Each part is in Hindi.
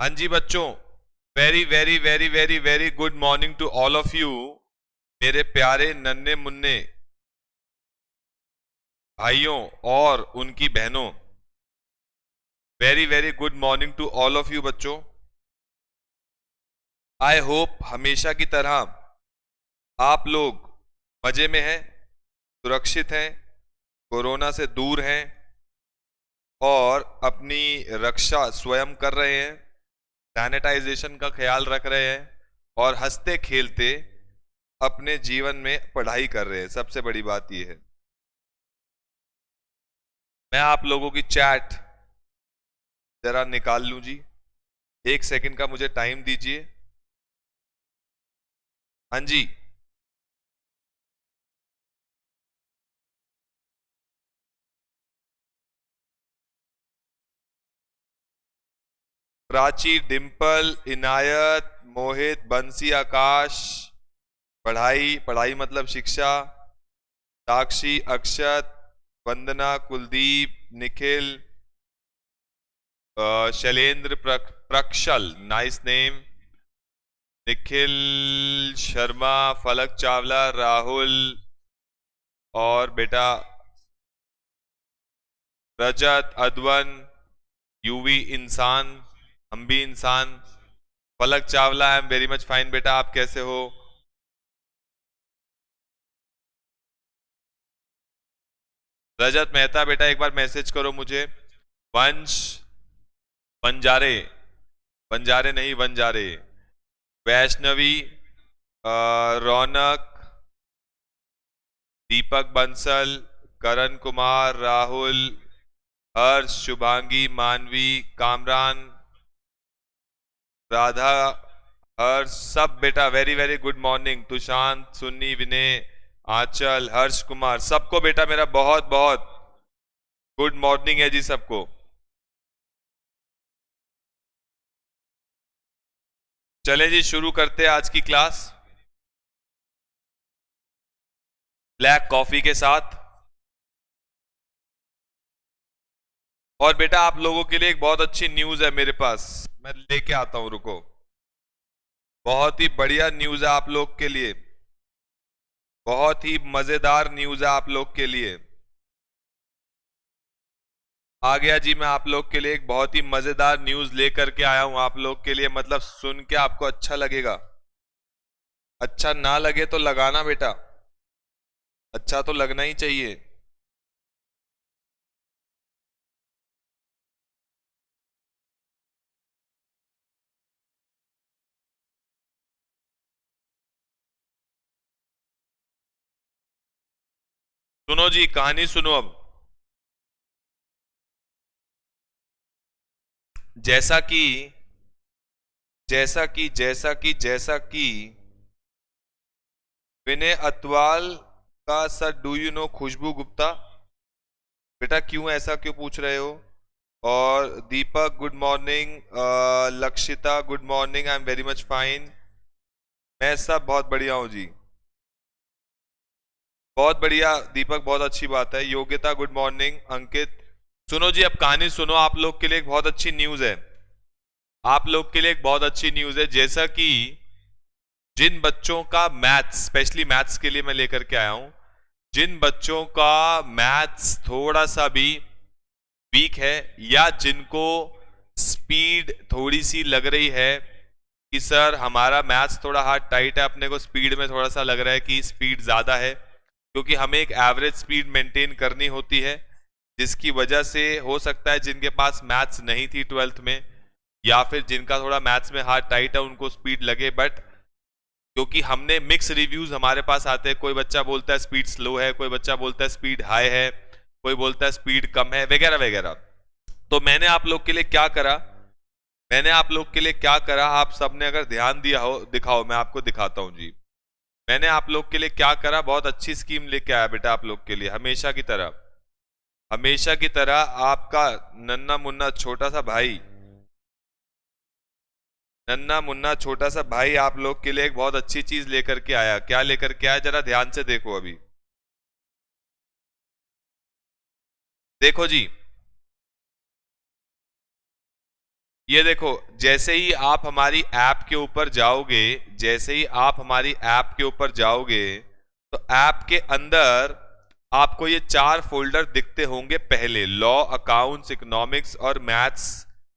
हाँ जी बच्चों, very very very very very good morning to all of you. मेरे प्यारे नन्हे मुन्ने भाइयों और उनकी बहनों, very very good morning to all of you बच्चों। आई होप हमेशा की तरह आप लोग मजे में हैं, सुरक्षित हैं, कोरोना से दूर हैं और अपनी रक्षा स्वयं कर रहे हैं, सैनिटाइजेशन का ख्याल रख रहे हैं और हंसते खेलते अपने जीवन में पढ़ाई कर रहे हैं। सबसे बड़ी बात यह है। मैं आप लोगों की चैट जरा निकाल लूं जी, एक सेकंड का मुझे टाइम दीजिए। हाँ जी, प्राची, डिम्पल, इनायत, मोहित, बंसी, आकाश, पढ़ाई पढ़ाई मतलब शिक्षा, साक्षी, अक्षत, वंदना, कुलदीप, निखिल, शैलेंद्र, प्रक्षल, नाइस नेम, निखिल शर्मा, फलक चावला, राहुल और बेटा रजत, अदवन, यूवी इंसान, हम भी इंसान। फलक चावला, आई एम वेरी मच फाइन बेटा, आप कैसे हो? रजत मेहता बेटा एक बार मैसेज करो मुझे। वंश, बंजारे, बंजारे नहीं बंजारे, वैष्णवी, रौनक, दीपक बंसल, करण कुमार, राहुल, हर्ष, शुभांगी, मानवी, कामरान, राधा, हर्ष, सब बेटा very very good morning. Tushant, Sunny, Vinay, Anchal, Harsh Kumar, सबको बेटा मेरा बहुत बहुत गुड मॉर्निंग है जी सबको। चलें जी, शुरू करते हैं आज की क्लास ब्लैक कॉफी के साथ। और बेटा आप लोगों के लिए एक बहुत अच्छी न्यूज है मेरे पास, मैं लेके आता हूं, रुको। बहुत ही बढ़िया न्यूज है आप लोग के लिए, बहुत ही मजेदार न्यूज है आप लोग के लिए। आ गया जी, मैं आप लोग के लिए एक बहुत ही मजेदार न्यूज लेकर के आया हूं आप लोग के लिए। मतलब सुन के आपको अच्छा लगेगा, अच्छा ना लगे तो लगाना बेटा, अच्छा तो लगना ही चाहिए। सुनो जी, कहानी सुनो अब। जैसा कि जैसा कि विनय अतवाल का sir, do you know Khushboo Gupta? बेटा क्यों, ऐसा क्यों पूछ रहे हो? और Deepak good morning, Lakshita good morning, I am very much fine. मैं सब बहुत बढ़िया हूँ जी, बहुत बढ़िया दीपक, बहुत अच्छी बात है। योग्यता गुड मॉर्निंग, अंकित। सुनो जी, अब कहानी सुनो, आप लोग के लिए एक बहुत अच्छी न्यूज है। आप लोग के लिए एक बहुत अच्छी न्यूज है। जैसा कि जिन बच्चों का मैथ्स, स्पेशली मैथ्स के लिए मैं लेकर के आया हूं, जिन बच्चों का मैथ्स थोड़ा सा भी वीक है या जिनको स्पीड थोड़ी सी लग रही है कि सर हमारा मैथ्स थोड़ा हार्ड टाइट है, अपने को स्पीड में थोड़ा सा लग रहा है कि स्पीड ज़्यादा है, क्योंकि हमें एक एवरेज स्पीड मेंटेन करनी होती है, जिसकी वजह से हो सकता है जिनके पास मैथ्स नहीं थी ट्वेल्थ में या फिर जिनका थोड़ा मैथ्स में हार्ड टाइट है उनको स्पीड लगे। बट क्योंकि हमने मिक्स रिव्यूज हमारे पास आते हैं, कोई बच्चा बोलता है स्पीड स्लो है, कोई बच्चा बोलता है स्पीड हाई है, कोई बोलता है स्पीड कम है, वगैरह वगैरह। तो मैंने आप लोग के लिए क्या करा, मैंने आप लोग के लिए क्या करा, आप सबने अगर ध्यान दिया हो, दिखाओ, मैं आपको दिखाता हूं जी। मैंने आप लोग के लिए क्या करा, बहुत अच्छी स्कीम लेके आया बेटा आप लोग के लिए। हमेशा की तरह, हमेशा की तरह आपका नन्ना मुन्ना छोटा सा भाई, नन्ना मुन्ना छोटा सा भाई आप लोग के लिए एक बहुत अच्छी चीज लेकर के आया। क्या लेकर के आया, जरा ध्यान से देखो अभी। देखो जी, ये देखो, जैसे ही आप हमारी ऐप के ऊपर जाओगे, जैसे ही आप हमारी ऐप के ऊपर जाओगे, तो ऐप के अंदर आपको ये 4 फोल्डर दिखते होंगे। पहले लॉ, अकाउंट्स, इकोनॉमिक्स और मैथ्स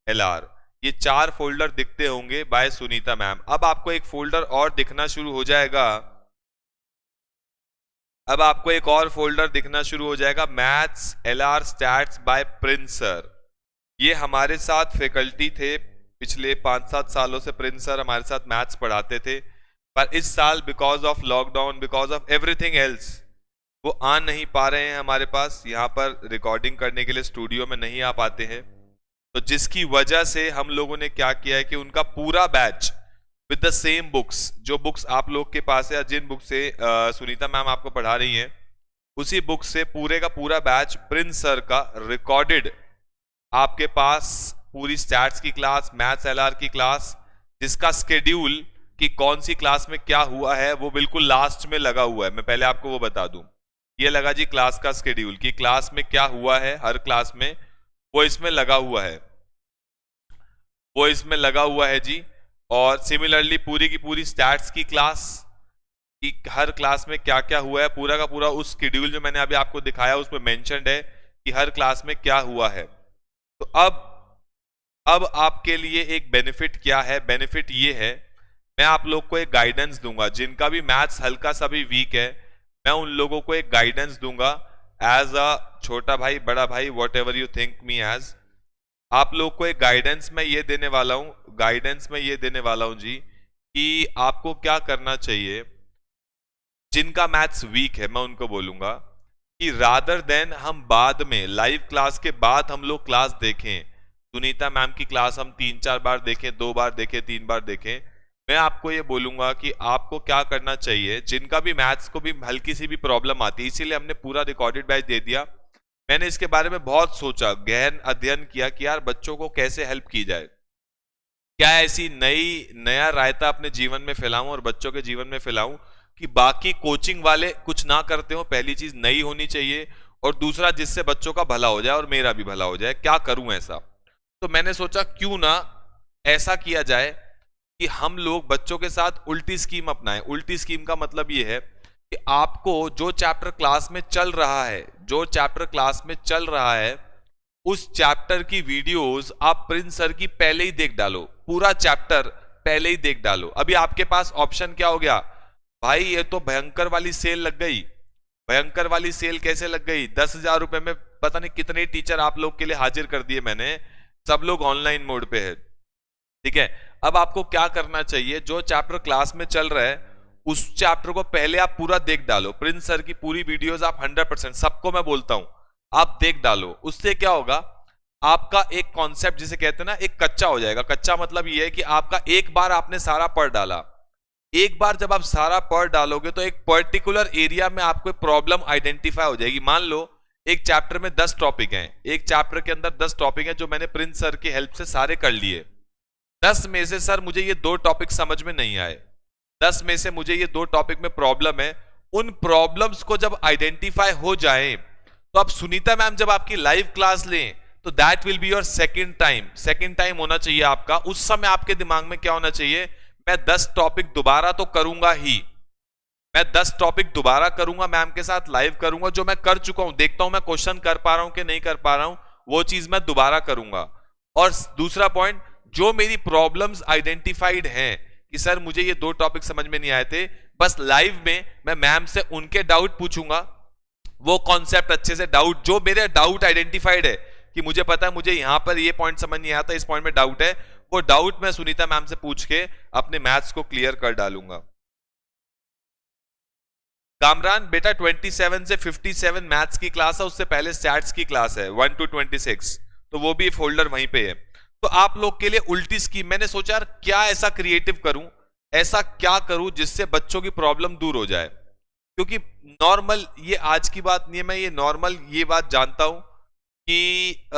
LR, ये 4 फोल्डर दिखते होंगे बाय सुनीता मैम। अब आपको एक फोल्डर और दिखना शुरू हो जाएगा, अब आपको एक और फोल्डर दिखना शुरू हो जाएगा, maths LR stats by Prince sir. ये हमारे साथ फैकल्टी थे पिछले 5-7 सालों से, प्रिंस सर हमारे साथ मैथ्स पढ़ाते थे, पर इस साल because of lockdown, because of everything else, वो आ नहीं पा रहे हैं हमारे पास, यहाँ पर रिकॉर्डिंग करने के लिए स्टूडियो में नहीं आ पाते हैं। तो जिसकी वजह से हम लोगों ने क्या किया है कि उनका पूरा batch with the same books, जो बुक्स आप लोग के पास है, जिन बुक से सुनीता मैम आपको पढ़ा रही हैं, उसी बुक से पूरे का पूरा बैच प्रिंस सर का रिकॉर्डेड आपके पास, पूरी स्टैट्स की क्लास, मैथ्स LR की क्लास, जिसका स्केड्यूल कि कौन सी क्लास में क्या हुआ है वो बिल्कुल लास्ट में लगा हुआ है। मैं पहले आपको वो बता दूं, ये लगा जी क्लास का स्केड्यूल कि क्लास में क्या हुआ है हर क्लास में, वो इसमें लगा हुआ है, वो इसमें लगा हुआ है जी। और सिमिलरली पूरी की पूरी स्टैट्स की क्लास कि हर क्लास में क्या क्या हुआ है, पूरा का पूरा उस शेड्यूल जो मैंने अभी आपको दिखाया उसमें मेंशन्ड है कि हर क्लास में क्या हुआ है। तो अब आपके लिए एक बेनिफिट क्या है, बेनिफिट ये है, मैं आप लोग को एक गाइडेंस दूंगा, जिनका भी मैथ्स हल्का सा भी वीक है, मैं उन लोगों को एक गाइडेंस दूंगा एज अ छोटा भाई, बड़ा भाई, whatever you think me as. आप लोग को एक गाइडेंस में ये देने वाला हूं, गाइडेंस में ये देने वाला हूं जी कि आपको क्या करना चाहिए। जिनका मैथ्स वीक है मैं उनको बोलूंगा कि रादर देन हम बाद में लाइव क्लास के बाद हम लोग क्लास देखें, सुनीता मैम की क्लास हम 3-4 बार देखें, 2 बार देखें, 3 बार देखें, मैं आपको ये बोलूंगा कि आपको क्या करना चाहिए। जिनका भी मैथ्स को भी हल्की सी भी प्रॉब्लम आती है, इसीलिए हमने पूरा रिकॉर्डेड बैच दे दिया। मैंने इसके बारे में बहुत सोचा, गहन अध्ययन किया कि यार बच्चों को कैसे हेल्प की जाए, क्या ऐसी नया रायता अपने जीवन में फैलाऊं और बच्चों के जीवन में फैलाऊं कि बाकी कोचिंग वाले कुछ ना करते हो। पहली चीज नई होनी चाहिए, और दूसरा जिससे बच्चों का भला हो जाए और मेरा भी भला हो जाए। क्या करूं ऐसा, तो मैंने सोचा क्यों ना ऐसा किया जाए कि हम लोग बच्चों के साथ उल्टी स्कीम अपनाएं। उल्टी स्कीम का मतलब ये है कि आपको जो चैप्टर क्लास में चल रहा है, जो चैप्टर क्लास में चल रहा है, उस चैप्टर की वीडियोस आप प्रिंस सर की पहले ही देख डालो, पूरा चैप्टर पहले ही देख डालो। अभी आपके पास ऑप्शन क्या हो गया, भाई ये तो भयंकर वाली सेल लग गई। भयंकर वाली सेल कैसे लग गई, 10,000 रुपए में पता नहीं कितने टीचर आप लोग के लिए हाजिर कर दिए मैंने, सब लोग ऑनलाइन मोड पे है, ठीक है। अब आपको क्या करना चाहिए, जो चैप्टर क्लास में चल रहा है उस चैप्टर को पहले आप पूरा देख डालो। प्रिंस सर की पूरी वीडियोस आप 100%, सबको मैं बोलता हूं, आप देख डालो। उससे क्या होगा, आपका एक कॉन्सेप्ट जिसे कहते हैं ना, एक कच्चा हो जाएगा। कच्चा मतलब ये है कि आपका एक बार आपने सारा पढ़ डाला, एक बार जब आप सारा पढ़ डालोगे तो एक पर्टिकुलर एरिया में आपको प्रॉब्लम आइडेंटिफाई हो जाएगी। मान लो एक चैप्टर में 10 टॉपिक हैं, एक चैप्टर के अंदर 10 टॉपिक हैं जो मैंने प्रिंस सर की हेल्प से सारे कर लिए। 10 में से सर मुझे ये 2 टॉपिक समझ में नहीं आए, 10 में से मुझे ये 2 टॉपिक में प्रॉब्लम है। उन प्रॉब्लम्स को जब आइडेंटिफाई हो जाए तो अब सुनीता मैम जब आपकी लाइव क्लास लें तो that will be your second time. Second time होना चाहिए आपका। उस समय आपके दिमाग में क्या होना चाहिए, मैं 10 टॉपिक दोबारा तो करूंगा ही, मैं 10 टॉपिक दोबारा करूंगा, मैम के साथ लाइव करूंगा, जो मैं कर चुका हूं, देखता हूं मैं क्वेश्चन कर पा रहा हूं कि नहीं कर पा रहा हूं, वो चीज मैं दोबारा करूंगा। और दूसरा पॉइंट, जो मेरी प्रॉब्लम्स आइडेंटिफाइड हैं कि सर मुझे ये 2 टॉपिक समझ में नहीं आए थे, बस लाइव में मैं मैम से उनके डाउट पूछूंगा, वो कॉन्सेप्ट अच्छे से डाउट, जो मेरे डाउट आइडेंटिफाइड है कि मुझे पता है मुझे यहां पर ये पॉइंट समझ नहीं आता, इस पॉइंट में डाउट है, वो डाउट मैं सुनीता मैम से पूछ के अपने मैथ्स को क्लियर कर डालूंगा। कामरान बेटा 27 से 57 मैथ्स की क्लास है, उससे पहले स्टैट्स की क्लास है 1 to 26, तो वो भी फोल्डर वहीं पे है। तो आप लोग के लिए उल्टी स्कीम, मैंने सोचा यार क्या ऐसा क्रिएटिव करूं, ऐसा क्या करूं जिससे बच्चों की प्रॉब्लम दूर हो जाए। क्योंकि नॉर्मल, ये आज की बात नहीं है, मैं ये नॉर्मल ये बात जानता हूं कि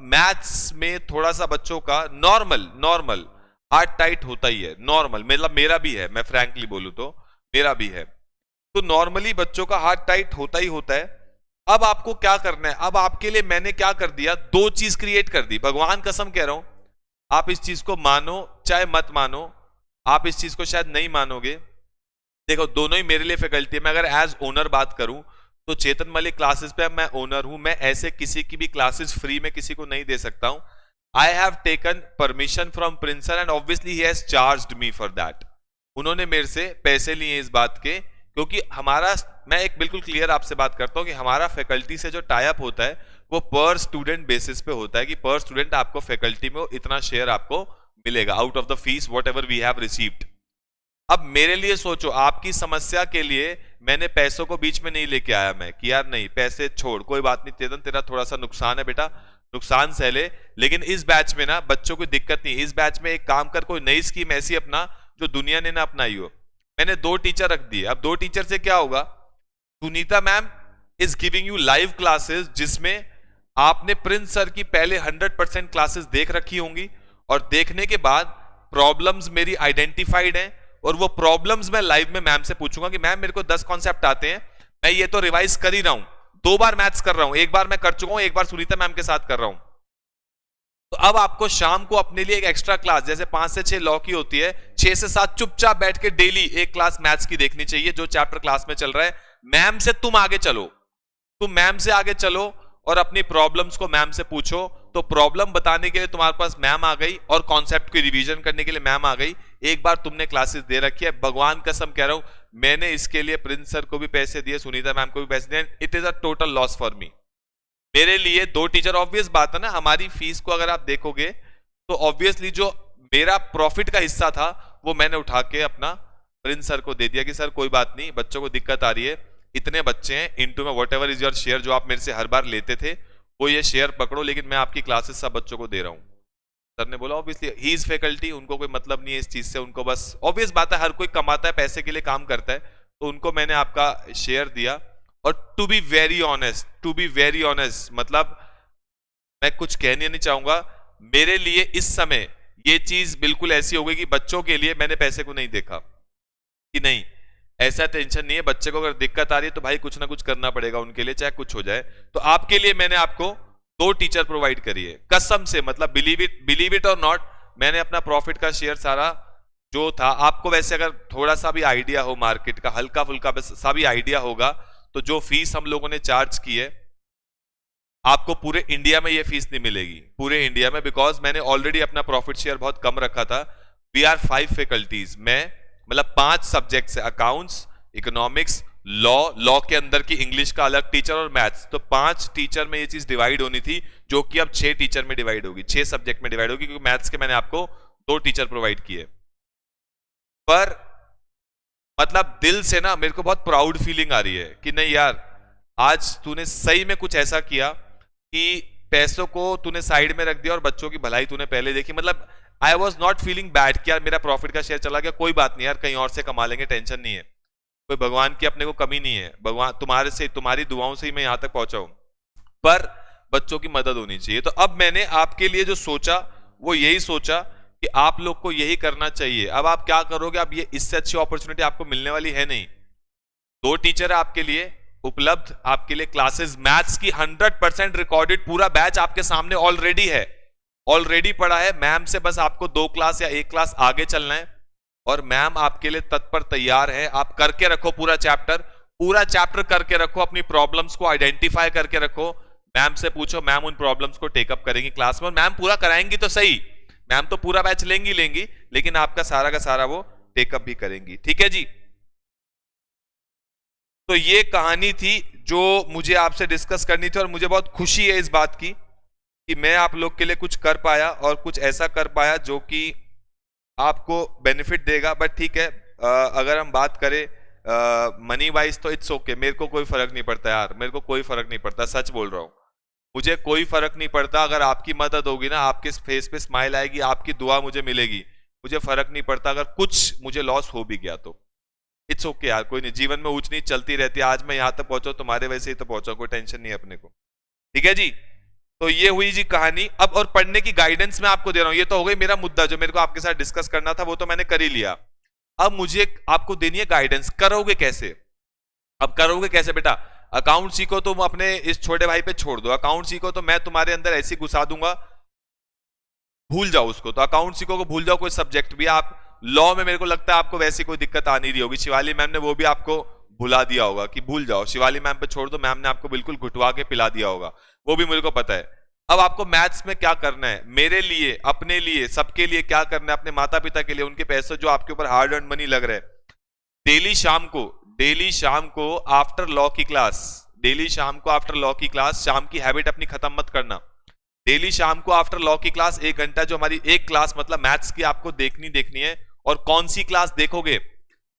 मैथ्स में थोड़ा सा बच्चों का नॉर्मल हार्ट टाइट होता ही है, नॉर्मल, मतलब मेरा भी है, मैं फ्रैंकली बोलूं तो मेरा भी है, तो नॉर्मली बच्चों का हार्ट टाइट होता ही होता है। अब आपको क्या करना है, अब आपके लिए मैंने क्या कर दिया, 2 चीज क्रिएट कर दी, भगवान कसम कह रहा हूं, आप इस चीज को मानो चाहे मत मानो, आप इस चीज को शायद नहीं मानोगे। देखो दोनों ही मेरे लिए फैकल्टी है। मैं अगर एज ओनर बात करूं तो चेतन मलिक क्लासेस पे मैं ओनर हूं। मैं ऐसे किसी की भी क्लासेस फ्री में किसी को नहीं दे सकता हूं। I have taken permission from principal and obviously he has charged me for that. उन्होंने मेरे से पैसे लिए इस बात के, क्योंकि हमारा, मैं एक बिल्कुल क्लियर आपसे बात करता हूं कि हमारा फैकल्टी से जो टाई अप होता है वो पर स्टूडेंट बेसिस पे होता है कि पर स्टूडेंट आपको फैकल्टी में इतना शेयर आपको मिलेगा out of the fees whatever we have received. अब मेरे लिए सोचो, आपकी समस्या के लिए मैंने पैसों को बीच में नहीं लेके आया मैं कि यार नहीं पैसे छोड़, कोई बात नहीं चेतन तेरा थोड़ा सा नुकसान है बेटा, नुकसान सह ले। लेकिन इस बैच में ना बच्चों को दिक्कत नहीं। इस बैच में एक काम कर, कोई नई स्कीम ऐसी अपना जो दुनिया ने ना अपनाई हो। मैंने 2 टीचर रख दिए। अब 2 टीचर से क्या होगा, Sunita ma'am is giving you live classes जिसमें आपने प्रिंस सर की पहले 100% क्लासेस देख रखी होंगी और देखने के बाद प्रॉब्लम्स मेरी आइडेंटिफाइड हैं और वो प्रॉब्लम्स मैं लाइव में मैम से पूछूंगा कि मैम मेरे को 10 कॉन्सेप्ट आते हैं, मैं ये तो रिवाइज कर ही रहा हूं, 2 बार मैथ्स कर रहा हूं, 1 बार मैं कर चुका हूं, 1 बार सुनीता मैम के साथ कर रहा हूं। तो अब आपको शाम को अपने लिए एक एक्स्ट्रा क्लास, जैसे 5 से 6 लॉ की होती है, 6 से 7 चुपचाप बैठ के डेली एक क्लास मैथ्स की देखनी चाहिए जो चैप्टर क्लास में चल रहा है। मैम से तुम आगे चलो, तुम मैम से आगे चलो और अपनी प्रॉब्लम्स को मैम से पूछो। तो प्रॉब्लम बताने के लिए तुम्हारे पास मैम आ गई और कॉन्सेप्ट की रिवीजन करने के लिए मैम आ गई। एक बार तुमने क्लासेस दे रखी है, भगवान कसम कह रहा हूं, मैंने इसके लिए प्रिंस सर को भी पैसे दिए, सुनीता मैम को भी पैसे दिए। It is a total loss for me. मेरे लिए 2 टीचर, ऑब्वियस बात है ना, हमारी फीस को अगर आप देखोगे तो ऑब्वियसली जो मेरा प्रॉफिट का हिस्सा था वो मैंने उठा के अपना प्रिंस सर को दे दिया कि सर कोई बात नहीं, बच्चों को दिक्कत आ रही है, इतने बच्चे हैं, इनटू में व्हाटएवर इज योर शेयर, जो आप मेरे से हर बार लेते थे वो ये शेयर पकड़ो, लेकिन मैं आपकी क्लासेस सब बच्चों को दे रहा हूं। सर ने बोला ऑब्वियसली ही इज फैकल्टी, उनको कोई मतलब नहीं है इस चीज से, उनको बस ऑब्वियस बात है हर कोई कमाता है, पैसे के लिए काम करता है, तो उनको मैंने आपका शेयर दिया। और टू बी वेरी ऑनेस्ट, मतलब मैं कुछ कहने नहीं चाहूंगा, मेरे लिए इस समय ये चीज बिल्कुल ऐसी हो गई कि बच्चों के लिए मैंने पैसे को नहीं देखा कि नहीं ऐसा टेंशन नहीं है, बच्चे को अगर दिक्कत आ रही है तो भाई कुछ ना कुछ करना पड़ेगा उनके लिए, चाहे कुछ हो जाए। तो आपके लिए मैंने आपको 2 टीचर प्रोवाइड करी है कसम से, मतलब बिलीव इट और नॉट, मैंने अपना प्रॉफिट का शेयर सारा जो था, आपको वैसे अगर थोड़ा सा भी आइडिया हो मार्केट का, हल्का फुल्का सा भी आइडिया होगा, तो जो फीस हम लोगों ने चार्ज की है आपको पूरे इंडिया में ये फीस नहीं मिलेगी, पूरे इंडिया में, बिकॉज मैंने ऑलरेडी अपना प्रॉफिट शेयर बहुत कम रखा था। वी आर 5 फैकल्टीज, मैं मतलब 5 सब्जेक्ट है, अकाउंट्स, इकोनॉमिक्स, लॉ के अंदर की इंग्लिश का अलग टीचर और मैथ्स, तो 5 टीचर में ये चीज डिवाइड होनी थी, जो कि अब 6 टीचर में डिवाइड होगी, 6 सब्जेक्ट में डिवाइड होगी, क्योंकि मैथ्स के मैंने आपको 2 टीचर प्रोवाइड किए। पर मतलब दिल से ना मेरे को बहुत प्राउड फीलिंग आ रही है कि नहीं यार, आज तूने सही में कुछ ऐसा किया कि पैसों को तूने साइड में रख दिया और बच्चों की भलाई तूने पहले देखी। मतलब I was not feeling bad कि यार मेरा प्रॉफिट का शेयर चला गया, कोई बात नहीं यार, कहीं और से कमा लेंगे, टेंशन नहीं है, कोई भगवान की अपने को कमी नहीं है, भगवान तुम्हारे से, तुम्हारी दुआओं से ही मैं यहां तक पहुंचा हूं, पर बच्चों की मदद होनी चाहिए। तो अब मैंने आपके लिए जो सोचा वो यही सोचा कि आप लोग को यही करना चाहिए। अब आप क्या करोगे, अब ये इससे अच्छी अपॉर्चुनिटी आपको मिलने वाली है नहीं। 2 टीचर है आपके लिए उपलब्ध, आपके लिए क्लासेस मैथ्स की 100% रिकॉर्डेड, पूरा बैच आपके सामने ऑलरेडी है, ऑलरेडी पड़ा है। मैम से बस आपको 2 क्लास या 1 क्लास आगे चलना है और मैम आपके लिए तत्पर तैयार है। आप करके रखो पूरा चैप्टर करके रखो, अपनी प्रॉब्लम्स को आइडेंटिफाई करके रखो, मैम से पूछो, मैम उन प्रॉब्लम्स को टेकअप करेंगी क्लास में, मैम पूरा कराएंगी तो सही, मैम तो पूरा बैच लेंगी, लेकिन आपका सारा का सारा वो टेकअप भी करेंगी, ठीक है जी। तो ये कहानी थी जो मुझे आपसे डिस्कस करनी थी और मुझे बहुत खुशी है इस बात की कि मैं आप लोग के लिए कुछ कर पाया और कुछ ऐसा कर पाया जो कि आपको बेनिफिट देगा। बट ठीक है, अगर हम बात करें मनी वाइज तो इट्स ओके, मेरे को कोई फर्क नहीं पड़ता यार, मेरे को कोई फर्क नहीं पड़ता, सच बोल रहा हूँ, मुझे कोई फर्क नहीं पड़ता। अगर आपकी मदद होगी ना, आपके फेस पे स्माइल आएगी, आपकी दुआ मुझे मिलेगी, मुझे फर्क नहीं पड़ता अगर कुछ मुझे लॉस हो भी गया तो इट्स ओके यार, कोई नहीं, जीवन में ऊंच नीच चलती रहती है। आज मैं यहां तक पहुंचा तुम्हारे वैसे ही तो पहुंचा, कोई टेंशन नहीं है अपने को, ठीक है जी। तो ये हुई जी कहानी। अब और पढ़ने की गाइडेंस मैं आपको दे रहा हूं, ये तो हो गई मेरा मुद्दा जो मेरे को आपके साथ डिस्कस करना था, वो तो मैंने कर ही लिया। अब मुझे आपको देनी है गाइडेंस, करोगे कैसे? अब करोगे कैसे बेटा? अकाउंट सीखो तुम अपने इस छोटे भाई पे छोड़ दो, अकाउंट सीखो तो मैं तुम्हारे अंदर ऐसी घुसा दूंगा, भूल जाओ उसको। तो अकाउंट सीखोगे भूल जाओ, कोई सब्जेक्ट भी। आप लॉ में मेरे को लगता है आपको वैसी कोई दिक्कत आ नहीं रही होगी, शिवाली मैम ने वो भी आपको भुला दिया होगा कि भूल जाओ, शिवाली मैम पे छोड़ दो, मैम ने आपको बिल्कुल घुटवा के पिला दिया होगा, वो भी मेरे को पता है। अब आपको मैथ्स में क्या करना है, मेरे लिए, अपने लिए, सबके लिए क्या करना है, अपने माता पिता के लिए, उनके पैसे जो आपके ऊपर हार्ड अर्न मनी लग रहे हैं, डेली शाम को आफ्टर लॉ की क्लास, डेली शाम को आफ्टर लॉ की क्लास, शाम की हैबिट अपनी खत्म मत करना। डेली शाम को आफ्टर लॉ की क्लास 1 घंटा, जो हमारी एक क्लास मतलब मैथ्स की आपको देखनी है। और कौन सी क्लास देखोगे,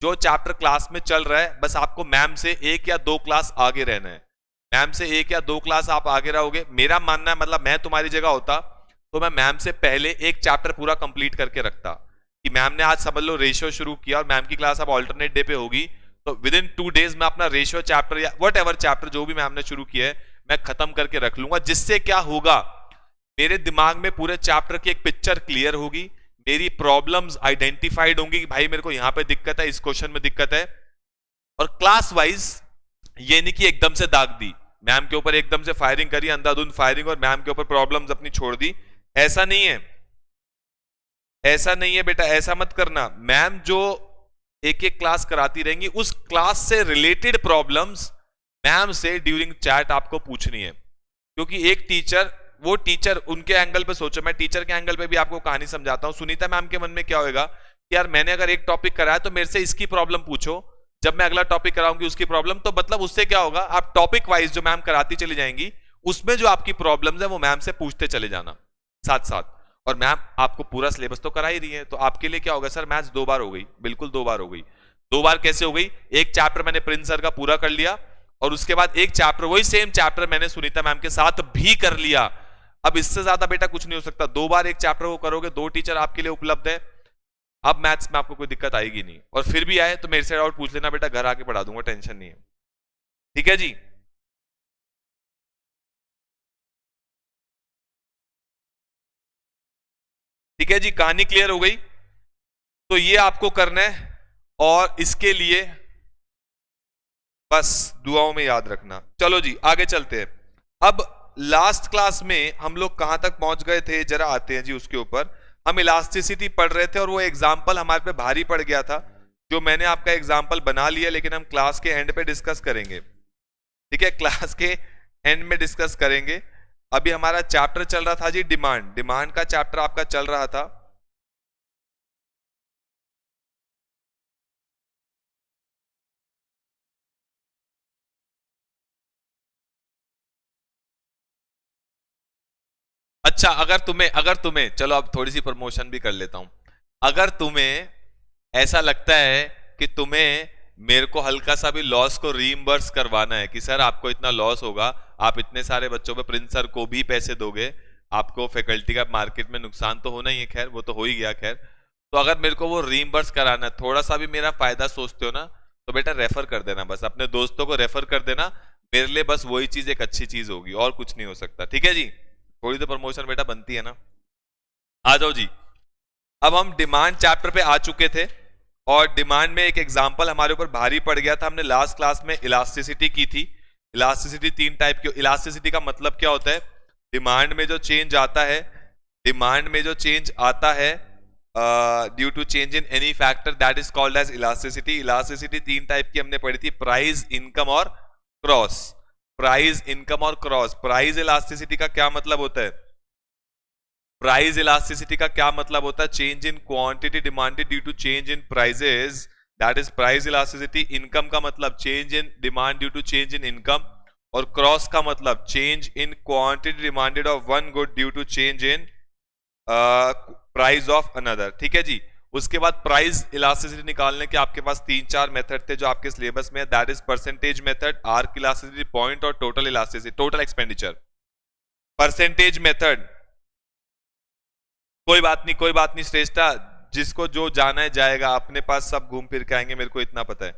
जो चैप्टर क्लास में चल रहा है, बस आपको मैम से 1 या 2 क्लास आगे रहना है। मैम से 1 या 2 क्लास आप आगे रहोगे, मेरा मानना है, मतलब मैं तुम्हारी जगह होता तो मैं मैम से पहले एक चैप्टर पूरा कंप्लीट करके रखता, कि मैम ने आज समझ लो रेशियो शुरू किया और मैम की क्लास अब ऑल्टरनेट डे पे होगी, तो विद इन 2 डेज में अपना रेशियो चैप्टर या वट एवर चैप्टर जो भी मैम ने शुरू किया है मैं खत्म करके रख लूंगा। जिससे क्या होगा, मेरे दिमाग में पूरे चैप्टर की एक पिक्चर क्लियर होगी, मेरी प्रॉब्लम्स आइडेंटिफाइड होंगी कि भाई मेरे को यहां पे दिक्कत है, इस क्वेश्चन में दिक्कत है। और क्लास वाइज ये नहीं कि एकदम से दाग दी मैम के ऊपर, एकदम से फायरिंग करी, अंधाधुंध फायरिंग, और मैम के ऊपर प्रॉब्लम्स अपनी छोड़ दी। ऐसा नहीं है, ऐसा नहीं है बेटा, ऐसा मत करना। मैम जो एक एक क्लास कराती रहेंगी, उस क्लास से रिलेटेड प्रॉब्लम्स मैम से ड्यूरिंग चैट आपको पूछनी है। क्योंकि एक टीचर, वो टीचर उनके एंगल पे सोचो, मैं टीचर के एंगल पे भी आपको कहानी समझाता हूं। सुनीता मैम के मन में क्या होगा कि यार मैंने अगर एक टॉपिक कराया तो मेरे से इसकी प्रॉब्लम पूछो, जब मैं अगला टॉपिक कराऊंगी उसकी प्रॉब्लम, तो मतलब उससे क्या होगा, आप टॉपिक वाइज जो मैम कराती चली जाएंगी उसमें जो आपकी प्रॉब्लम्स है वो मैम से पूछते चले जाना साथ साथ। और मैम आपको पूरा सिलेबस तो करा ही रही है, तो आपके लिए क्या होगा, सर मैथ्स 2 बार हो गई, बिल्कुल 2 बार हो गई। 2 बार कैसे हो गई, एक चैप्टर मैंने प्रिंस सर का पूरा कर लिया और उसके बाद एक चैप्टर, वही सेम चैप्टर मैंने सुनीता मैम के साथ भी कर लिया। अब इससे ज्यादा बेटा कुछ नहीं हो सकता। 2 बार एक चैप्टर वो करोगे, 2 टीचर आपके लिए उपलब्ध है, अब मैथ्स में आपको कोई दिक्कत आएगी नहीं। और फिर भी आए तो मेरे से डाउट पूछ लेना बेटा, घर आके पढ़ा दूंगा, टेंशन नहीं है। ठीक है जी। ठीक है जी, कहानी क्लियर हो गई। तो ये आपको करना है और इसके लिए बस दुआओं में याद रखना। चलो जी आगे चलते हैं। अब लास्ट क्लास में हम लोग कहां तक पहुंच गए थे, जरा आते हैं जी उसके ऊपर। हम इलास्टिसिटी पढ़ रहे थे और वो एग्जाम्पल हमारे पे भारी पड़ गया था, जो मैंने आपका एग्जाम्पल बना लिया, लेकिन हम क्लास के एंड पे डिस्कस करेंगे। ठीक है, क्लास के एंड में डिस्कस करेंगे। अभी हमारा चैप्टर चल रहा था जी डिमांड, डिमांड का चैप्टर आपका चल रहा था। अच्छा, अगर तुम्हें चलो अब थोड़ी सी प्रमोशन भी कर लेता हूं। अगर तुम्हें ऐसा लगता है कि तुम्हें मेरे को हल्का सा भी लॉस को रीइंबर्स करवाना है, कि सर आपको इतना लॉस होगा, आप इतने सारे बच्चों पे प्रिंस सर को भी पैसे दोगे, आपको फैकल्टी का मार्केट में नुकसान तो होना ही है, खैर वो तो हो ही गया, खैर। तो अगर मेरे को वो रीइंबर्स कराना है, थोड़ा सा भी मेरा फायदा सोचते हो ना, तो बेटा रेफर कर देना, बस अपने दोस्तों को रेफर कर देना। मेरे लिए बस वही चीज एक अच्छी चीज होगी, और कुछ नहीं हो सकता। ठीक है जी, थोड़ी तो प्रमोशन बेटा बनती है ना। आ जाओ जी। अब हम डिमांड चैप्टर पे आ चुके थे और डिमांड में एक एग्जांपल हमारे ऊपर भारी पड़ गया था। हमने लास्ट क्लास में इलास्टिसिटी की थी। इलास्टिसिटी 3 टाइप की। इलास्टिसिटी का मतलब क्या होता है, डिमांड में जो चेंज आता है, डिमांड में जो चेंज आता है due to change in any factor, that is called as elasticity. Elasticity 3 type की हमने पढ़ी थी, प्राइस, इनकम और क्रॉस। प्राइस, इनकम और क्रॉस। प्राइस इलास्टिसिटी का क्या मतलब होता है, प्राइस इलास्टिसिटी का क्या मतलब होता है, change in quantity demanded due to change in prices, that is price elasticity. Income का मतलब change in demand due to change in income, और क्रॉस का मतलब change in quantity demanded of one good due to change in price of another. ठीक है जी। उसके बाद प्राइस इलास्टिसिटी निकालने के आपके पास 3-4 मेथड थे जो आपके सिलेबस में है, that is percentage method, arc elasticity, point और total elasticity, total expenditure. Percentage method, कोई बात नहीं, कोई बात नहीं श्रेष्ठा, जिसको जो जाना है जाएगा, अपने पास सब घूम फिर के आएंगे, मेरे को इतना पता है।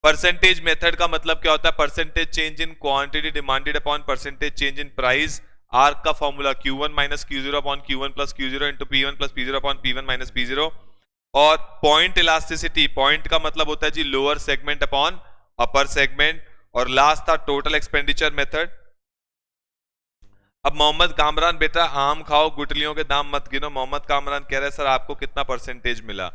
परसेंटेज मेथड का मतलब क्या होता है, percentage change in quantity demanded upon percentage change in price. Arc का formula Q1 minus Q0 upon Q1 plus Q0 into P1 plus P0 upon P1 minus P0। और पॉइंट इलास्टिसिटी, पॉइंट का मतलब होता है जी lower segment upon upper segment. और लास्ट था टोटल एक्सपेंडिचर मेथड। अब मोहम्मद कामरान, बेटा आम खाओ गुठलियों के दाम मत गिनो। मोहम्मद कामरान कह रहे हैं सर आपको कितना परसेंटेज मिला।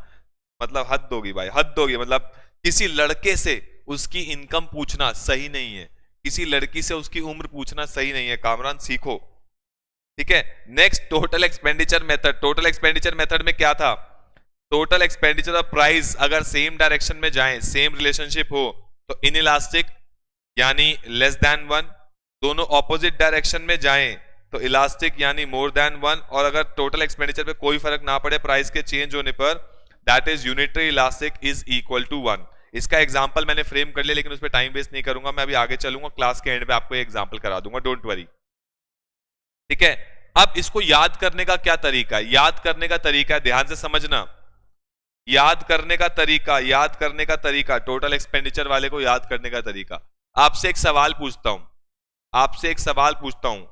मतलब हद होगी भाई, हद होगी। मतलब किसी लड़के से उसकी इनकम पूछना सही नहीं है, किसी लड़की से उसकी उम्र पूछना सही नहीं है। कामरान सीखो, ठीक है। Next, total expenditure method. Total expenditure method में क्या था? टोटल एक्सपेंडिचर और प्राइस अगर सेम डायरेक्शन में जाएं, सेम रिलेशनशिप हो, तो इनइलास्टिक यानी लेस देन वन। दोनों ऑपोजिट डायरेक्शन में जाएं तो इलास्टिक यानी मोर देन वन। और अगर टोटल एक्सपेंडिचर पे कोई फर्क ना पड़े प्राइस के चेंज होने पर, that is unitary elastic is equal to one. इसका एग्जांपल मैंने फ्रेम कर लिया, लेकिन उस पर टाइम वेस्ट नहीं करूंगा। मैं अभी आगे चलूंगा, क्लास के एंड पे आपको एग्जांपल करा दूंगा, डोंट वरी, ठीक है। अब इसको याद करने का क्या तरीका है? याद करने का तरीका है, ध्यान से समझना। याद करने का तरीका, याद करने का तरीका, टोटल एक्सपेंडिचर वाले को याद करने का तरीका। आपसे एक सवाल पूछता हूं, आपसे एक सवाल पूछता हूं।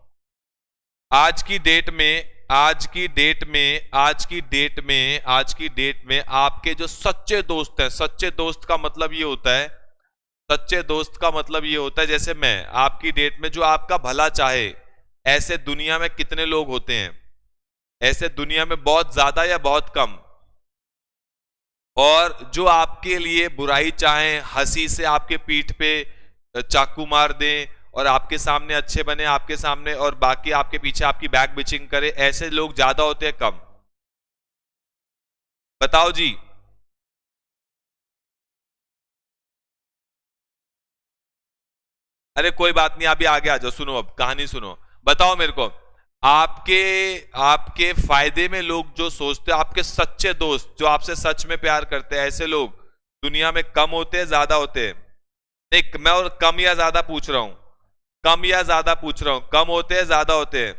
आज की डेट में, आज की डेट में, आज की डेट में, आज की डेट में आपके जो सच्चे दोस्त हैं, सच्चे दोस्त का मतलब ये होता है, सच्चे दोस्त का मतलब ये होता है जैसे मैं, आपकी डेट में जो आपका भला चाहे, ऐसे दुनिया में कितने लोग होते हैं? ऐसे दुनिया में बहुत ज्यादा या बहुत कम? और जो आपके लिए बुराई चाहें, हंसी से आपके पीठ पे चाकू मार दें और आपके सामने अच्छे बने, आपके सामने, और बाकी आपके पीछे आपकी बैक बिचिंग करे, ऐसे लोग ज्यादा होते हैं कम? बताओ जी। अरे कोई बात नहीं, अभी आगे आ जाओ, सुनो अब कहानी सुनो। बताओ मेरे को, आपके आपके फायदे में लोग जो सोचते हैं, आपके सच्चे दोस्त जो आपसे सच में प्यार करते हैं, ऐसे लोग दुनिया में कम होते हैं ज्यादा होते हैं? नहीं, मैं और कम या ज्यादा पूछ रहा हूं, कम या ज्यादा पूछ रहा हूं, कम होते हैं ज्यादा होते हैं?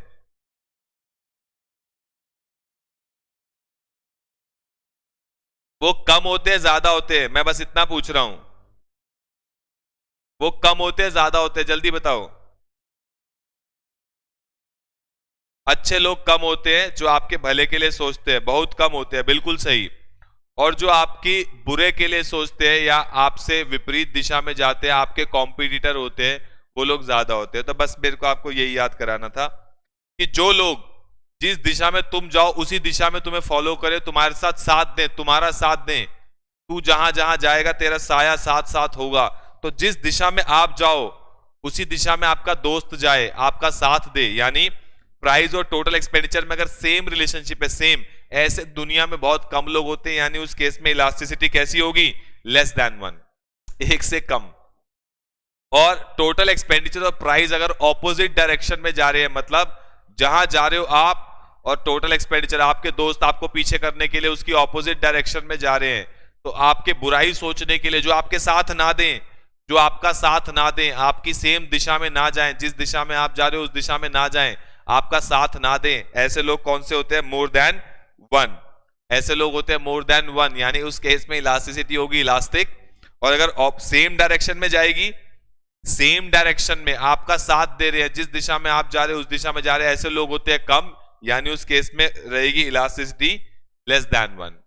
वो कम होते हैं ज्यादा होते हैं? मैं बस इतना पूछ रहा हूं, वो कम होते हैं ज्यादा होते हैं? जल्दी बताओ। अच्छे लोग कम होते हैं जो आपके भले के लिए सोचते हैं, बहुत कम होते हैं, बिल्कुल सही। और जो आपकी बुरे के लिए सोचते हैं या आपसे विपरीत दिशा में जाते हैं, आपके कॉम्पिटिटर होते हैं, वो लोग ज्यादा होते हैं। तो बस मेरे को आपको यही याद कराना था कि जो लोग जिस दिशा में तुम जाओ उसी दिशा में तुम्हें फॉलो करे, तुम्हारे साथ साथ दें, तुम्हारा साथ दें। तू जहां जहां जाएगा तेरा साया साथ साथ होगा। तो जिस दिशा में आप जाओ उसी दिशा में आपका दोस्त जाए, आपका साथ दे। यानी प्राइस और टोटल एक्सपेंडिचर में अगर सेम रिलेशनशिप है, सेम, ऐसे दुनिया में बहुत कम लोग होते हैं। यानी उस केस में इलास्टिसिटी कैसी होगी? लेस देन वन, एक से कम। और टोटल एक्सपेंडिचर और प्राइस अगर ऑपोजिट डायरेक्शन में जा रहे हैं, मतलब जहां जा रहे हो आप और टोटल एक्सपेंडिचर, आपके दोस्त आपको पीछे करने के लिए उसकी ऑपोजिट डायरेक्शन में जा रहे हैं, तो आपके बुराई सोचने के लिए, जो आपके साथ ना दें, जो आपका साथ ना दें, आपकी सेम दिशा में ना जाएं, जिस दिशा में आप जा रहे हो उस दिशा में ना जाएं, आपका साथ ना दें, ऐसे लोग कौन से होते हैं? More than one. ऐसे लोग होते हैं मोर देन वन, यानी उस केस में इलास्टिसिटी होगी इलास्टिक। और अगर सेम डायरेक्शन में जाएगी, सेम डायरेक्शन में आपका साथ दे रहे हैं, जिस दिशा में आप जा रहे हैं उस दिशा में जा रहे हैं, ऐसे लोग होते हैं कम। यानी उस केस में रहेगी इलास्टिसिटी लेस देन वन।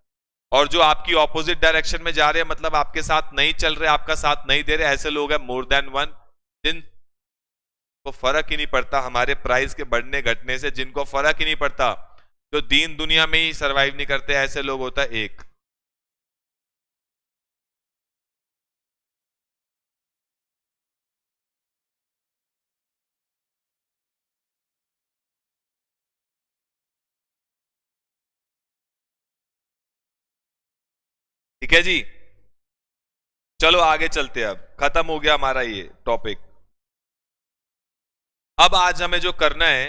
और जो आपकी ऑपोजिट डायरेक्शन में जा रहे हैं, मतलब आपके साथ नहीं चल रहे, आपका साथ नहीं दे रहे, ऐसे लोग हैं मोर देन वन। जिनको फर्क ही नहीं पड़ता हमारे प्राइस के बढ़ने घटने से, जिनको फर्क ही नहीं पड़ता, जो दीन दुनिया में ही सरवाइव नहीं करते, ऐसे लोग होता है एक। ठीक है जी, चलो आगे चलते हैं। अब खत्म हो गया हमारा ये टॉपिक। अब आज हमें जो करना है,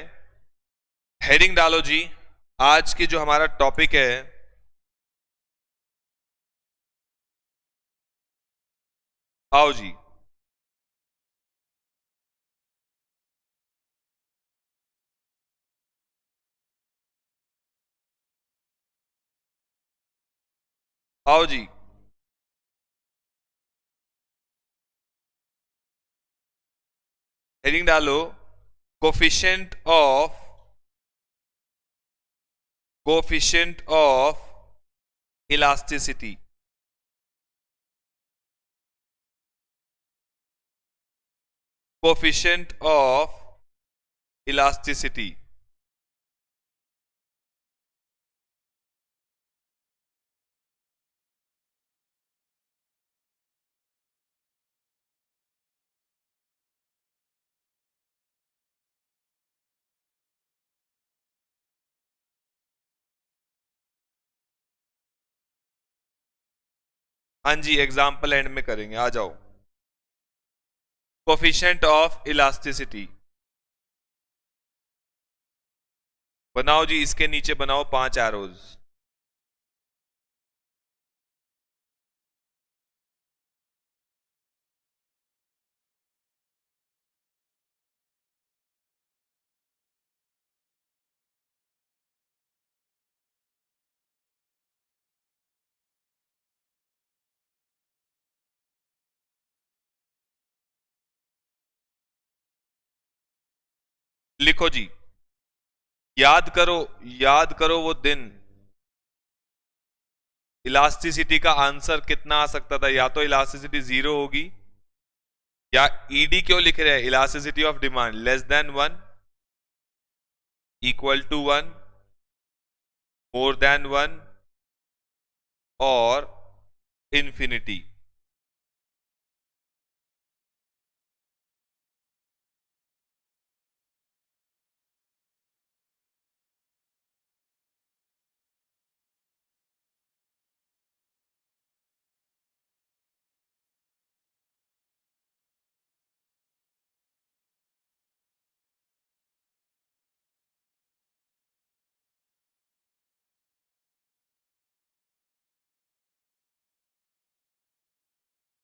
हेडिंग डालो जी। आज की जो हमारा टॉपिक है, आओ जी। आओ जी। हेडिंग डालो, coefficient of, coefficient of elasticity. Coefficient of elasticity. हाँ जी, एग्जाम्पल एंड में करेंगे, आ जाओ। कोफिशिएंट ऑफ इलास्टिसिटी बनाओ जी, इसके नीचे बनाओ 5 एरोज। लिखो जी, याद करो, याद करो वो दिन। इलास्टिसिटी का आंसर कितना आ सकता था? या तो इलास्टिसिटी 0 होगी, या ईडी क्यों लिख रहे हैं? Elasticity of demand less than 1, equal to 1, more than 1, और इंफिनिटी।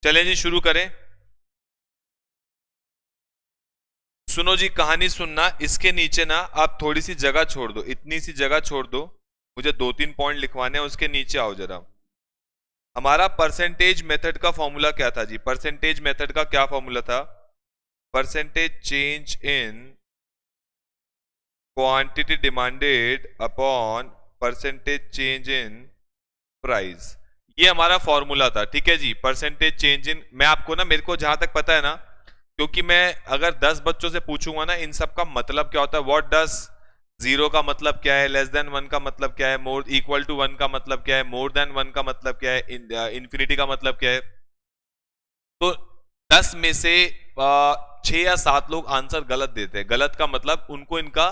चलें जी, शुरू करें। सुनो जी, कहानी सुनना, इसके नीचे ना आप थोड़ी सी जगह छोड़ दो, इतनी सी जगह छोड़ दो, मुझे 2-3 पॉइंट लिखवाने हैं, उसके नीचे आओ जरा। हमारा परसेंटेज मेथड का फॉर्मूला क्या था जी? परसेंटेज मेथड का क्या फॉर्मूला था? Percentage change in quantity demanded upon percentage change in price, ये हमारा फॉर्मूला था। ठीक है जी, परसेंटेज चेंज इन, मैं आपको ना, मेरे को जहां तक पता है ना, क्योंकि मैं अगर 10 बच्चों से पूछूंगा ना इन सब का मतलब क्या होता है, व्हाट डज 0 का मतलब क्या है, लेस देन 1 का मतलब क्या है, मोर इक्वल टू 1 का मतलब क्या है, मोर देन 1 का मतलब क्या है, इंफिनिटी का मतलब क्या है, तो 10 में से 6 या 7 लोग आंसर गलत देते हैं। गलत का मतलब उनको इनका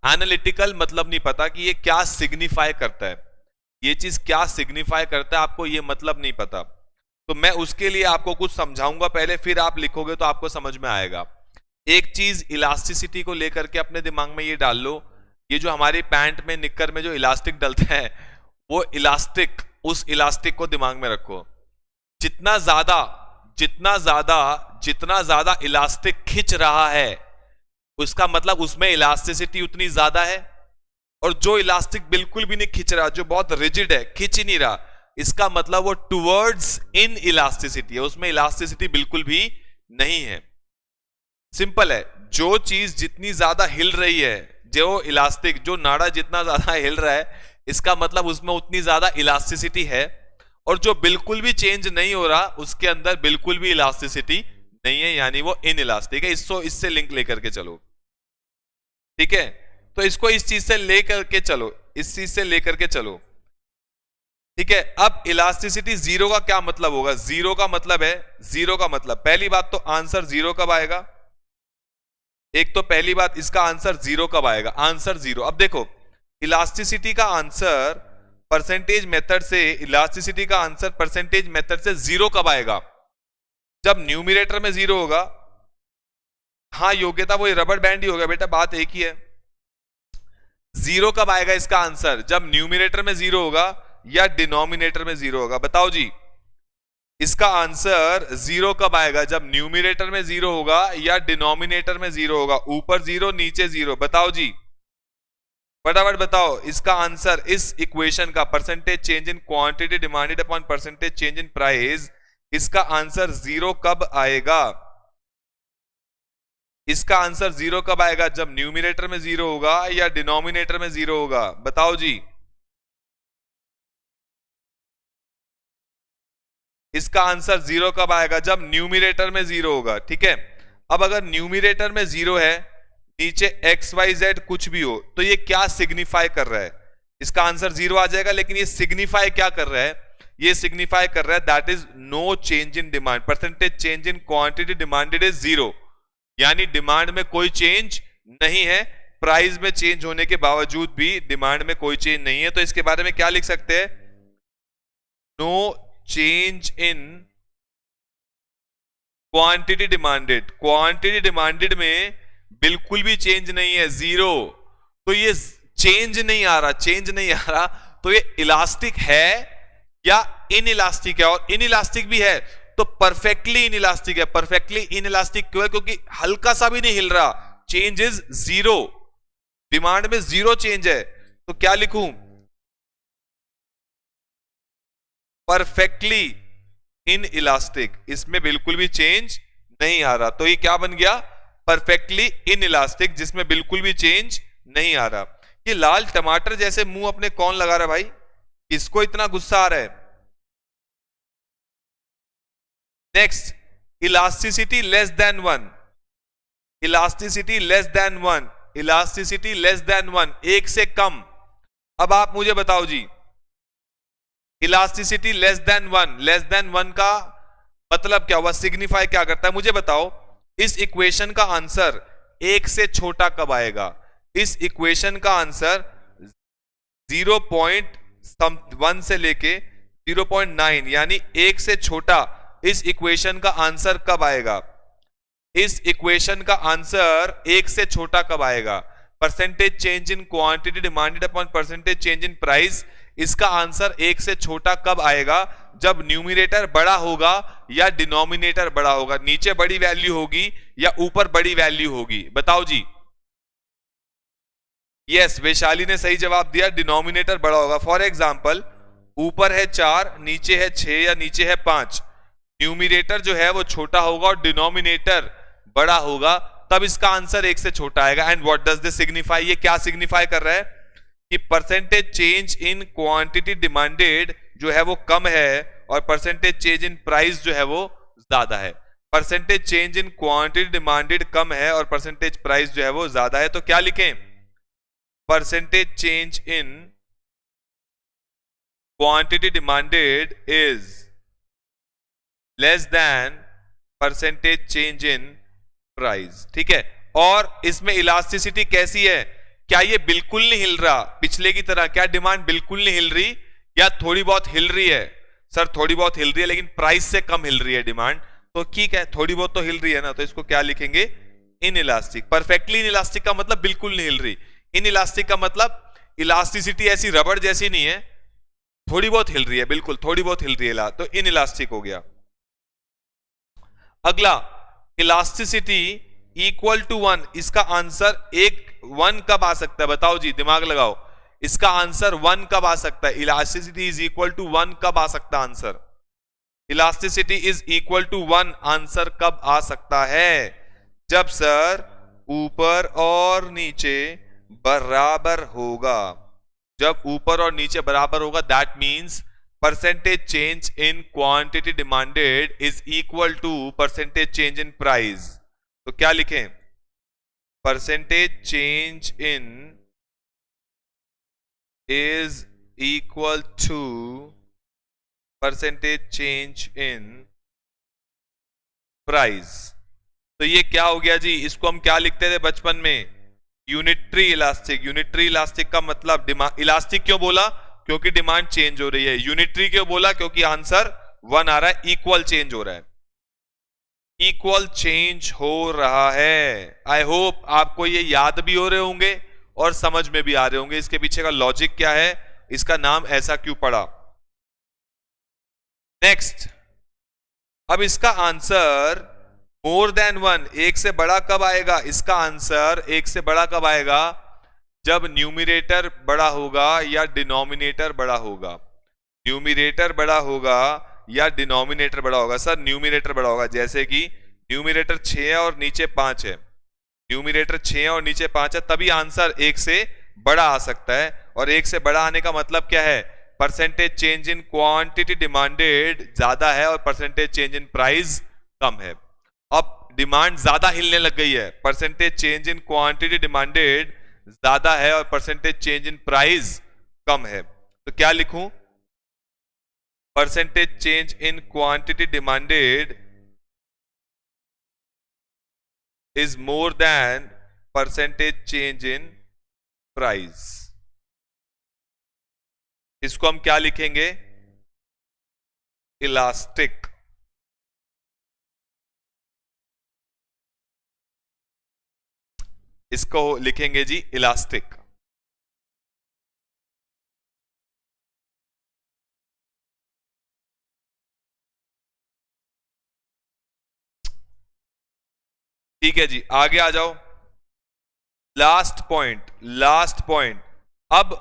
एनालिटिकल मतलब नहीं पता कि ये क्या सिग्निफाई करता है, ये चीज क्या सिग्निफाई करता है, आपको ये मतलब नहीं पता। तो मैं उसके लिए आपको कुछ समझाऊंगा पहले, फिर आप लिखोगे तो आपको समझ में आएगा। एक चीज इलास्टिसिटी को लेकर के अपने दिमाग में ये डाल लो, ये जो हमारी पैंट में निक्कर में जो इलास्टिक डलता है, वो इलास्टिक, उस इलास्टिक को दिमाग में रखो। जितना ज्यादा जितना ज्यादा जितना ज्यादा इलास्टिक खिंच रहा है, उसका मतलब उसमें इलास्टिसिटी उतनी ज्यादा है। और जो इलास्टिक बिल्कुल भी नहीं खिंच रहा, जो बहुत रिजिड है, खिंच ही नहीं रहा, इसका मतलब वो टुवर्ड्स इन इलास्टिसिटी है, उसमें इलास्टिसिटी बिल्कुल भी नहीं है। सिंपल है, जो चीज जितनी ज्यादा हिल रही है, जो इलास्टिक, जो नाड़ा जितना ज्यादा हिल रहा है, इसका मतलब उसमें उतनी ज्यादा इलास्टिसिटी है। और जो बिल्कुल भी चेंज नहीं हो रहा, उसके अंदर बिल्कुल भी इलास्टिसिटी नहीं है, यानी वो इन इलास्टिक है। इससे लिंक लेकर के चलो, ठीक है? तो इसको इस चीज से लेकर के चलो, इस चीज से लेकर के चलो, ठीक है? अब इलास्टिसिटी 0 का क्या मतलब होगा? 0 का मतलब है, 0 का मतलब, पहली बात तो आंसर 0 कब आएगा? एक तो पहली बात, इसका आंसर 0 कब आएगा? आंसर 0, अब देखो, इलास्टिसिटी का आंसर परसेंटेज मेथड से, इलास्टिसिटी का आंसर परसेंटेज मेथड से 0 कब आएगा? जब न्यूमरेटर में 0 होगा। हाँ योग्यता, वो रबर बैंड ही होगा बेटा, बात एक ही है। 0 कब आएगा इसका आंसर? जब न्यूमरेटर में 0 होगा या डिनोमिनेटर में 0 होगा, बताओ जी। इसका आंसर 0 कब आएगा? जब न्यूमरेटर में 0 होगा या डिनोमिनेटर में 0 होगा। ऊपर 0 नीचे 0, बताओ जी, फटाफट बताओ इसका आंसर। इस इक्वेशन का percentage change in quantity demanded upon percentage change in price, इसका आंसर 0 कब आएगा? इसका आंसर 0 कब आएगा? जब न्यूमरेटर में 0 होगा या डिनोमिनेटर में 0 होगा, बताओ जी। इसका आंसर 0 कब आएगा? जब न्यूमरेटर में 0 होगा, ठीक है? अब अगर न्यूमरेटर में 0 है, नीचे XYZ कुछ भी हो, तो ये क्या सिग्निफाई कर रहा है? इसका आंसर 0 आ जाएगा, लेकिन ये सिग्निफाई क्या कर रहा है? ये सिग्निफाई कर रहा है that is no change in demand, percentage change in quantity demanded is 0, यानी डिमांड में कोई चेंज नहीं है, प्राइस में चेंज होने के बावजूद भी डिमांड में कोई चेंज नहीं है। तो इसके बारे में क्या लिख सकते हैं? No change in quantity demanded, quantity demanded में बिल्कुल भी चेंज नहीं है, 0। तो ये चेंज नहीं आ रहा, चेंज नहीं आ रहा, तो ये इलास्टिक है या इन इलास्टिक है? और इन इलास्टिक भी है तो परफेक्टली इन इलास्टिक है। परफेक्टली इन इलास्टिक क्यों है? क्योंकि हल्का सा भी नहीं हिल रहा, चेंज इज 0, डिमांड में 0 चेंज है। तो क्या लिखूं? परफेक्टली इन इलास्टिक, इसमें बिल्कुल भी चेंज नहीं आ रहा, तो ये क्या बन गया? परफेक्टली इन इलास्टिक, जिसमें बिल्कुल भी चेंज नहीं आ रहा। ये लाल टमाटर जैसे मुंह अपने कौन लगा रहा है भाई? किसको इतना गुस्सा आ रहा है? Next, elasticity less than 1, elasticity less than 1, elasticity less than 1, एक से कम। अब आप मुझे बताओ जी, elasticity less than 1, less than 1 का मतलब क्या हुआ? सिग्निफाई क्या करता है? मुझे बताओ, इस इक्वेशन का आंसर 1 से छोटा कब आएगा? इस इक्वेशन का आंसर 0.1 से लेके 0.9, यानी 1 से छोटा इस इक्वेशन का आंसर कब आएगा? इस इक्वेशन का आंसर 1 से छोटा कब आएगा? Percentage change in quantity demanded upon percentage change in price, इसका आंसर 1 से छोटा कब आएगा? जब न्यूमरेटर बड़ा होगा या डिनोमिनेटर बड़ा होगा, नीचे बड़ी वैल्यू होगी या ऊपर बड़ी वैल्यू होगी? बताओ जी। यस, वैशाली ने सही जवाब दिया, डिनोमिनेटर बड़ा होगा। फॉर एग्जाम्पल, ऊपर है 4, नीचे है 6 या नीचे है 5, न्यूमरेटर जो है वो छोटा होगा और डिनोमिनेटर बड़ा होगा, तब इसका आंसर 1 से छोटा आएगा। And what does this signify? ये क्या सिग्निफाई कर रहा है? कि percentage change in quantity demanded जो है वो कम है और परसेंटेज चेंज इन प्राइस जो है वो ज्यादा है। Percentage change in quantity demanded कम है और परसेंटेज प्राइस जो है वो ज्यादा है, तो क्या लिखें? Percentage change in quantity demanded is less than percentage change in price. ठीक है, और इसमें इलास्टिसिटी कैसी है? क्या ये बिल्कुल नहीं हिल रहा पिछले की तरह? क्या डिमांड बिल्कुल नहीं हिल रही या थोड़ी बहुत हिल रही है? सर थोड़ी बहुत हिल रही है, लेकिन प्राइस से कम हिल रही है डिमांड, तो ठीक है, थोड़ी बहुत तो हिल रही है ना, तो इसको क्या लिखेंगे? In elastic. Perfectly in elastic का मतलब बिल्कुल नहीं हिल रही, इन इलास्टिक का मतलब इलास्टिसिटी ऐसी रबड़ जैसी नहीं है, थोड़ी बहुत हिल रही है, बिल्कुल थोड़ी बहुत हिल रही है, तो इन इलास्टिक हो गया। अगला, इलास्टिसिटी इक्वल टू 1, इसका आंसर 1 कब आ सकता है? बताओ जी, दिमाग लगाओ, इसका आंसर 1 कब आ सकता है? इलास्टिसिटी इज इक्वल टू 1 कब आ सकता है answer? Elasticity is equal to 1 answer कब आ सकता है? जब सर ऊपर और नीचे बराबर होगा, जब ऊपर और नीचे बराबर होगा, that means percentage change in quantity demanded is equal to percentage change in price. तो क्या लिखें? Percentage change in is equal to percentage change in price। तो ये क्या हो गया जी? इसको हम क्या लिखते थे बचपन में? Unitary elastic. यूनिटरी इलास्टिक का मतलब डिमांड, इलास्टिक क्यों बोला? क्योंकि डिमांड चेंज हो रही है। यूनिटरी क्यों बोला? क्योंकि आंसर 1 आ रहा है, इक्वल चेंज हो रहा है, इक्वल चेंज हो रहा है। आई होप आपको ये याद भी हो रहे होंगे और समझ में भी आ रहे होंगे इसके पीछे का लॉजिक क्या है, इसका नाम ऐसा क्यों पड़ा। नेक्स्ट, अब इसका आंसर मोर देन 1, 1 से बड़ा कब आएगा? इसका आंसर 1 से बड़ा कब आएगा? जब न्यूमरेटर बड़ा होगा या डिनोमिनेटर बड़ा होगा। न्यूमरेटर बड़ा होगा या डिनोमिनेटर बड़ा होगा? सर न्यूमरेटर बड़ा होगा, जैसे कि न्यूमरेटर 6 है और नीचे 5 है, न्यूमरेटर 6 है और नीचे 5 है, तभी आंसर 1 से बड़ा आ सकता है। और 1 से बड़ा आने का मतलब क्या है? Percentage change in quantity demanded ज्यादा है और परसेंटेज चेंज इन प्राइस कम है। अब डिमांड ज्यादा हिलने लग गई है, percentage change in quantity demanded ज्यादा है और परसेंटेज चेंज इन प्राइस कम है, तो क्या लिखूं? Percentage change in quantity demanded is more than percentage change in price. इसको हम क्या लिखेंगे? इलास्टिक। इसको लिखेंगे जी इलास्टिक। ठीक है जी, आगे आ जाओ। Last point, last point. अब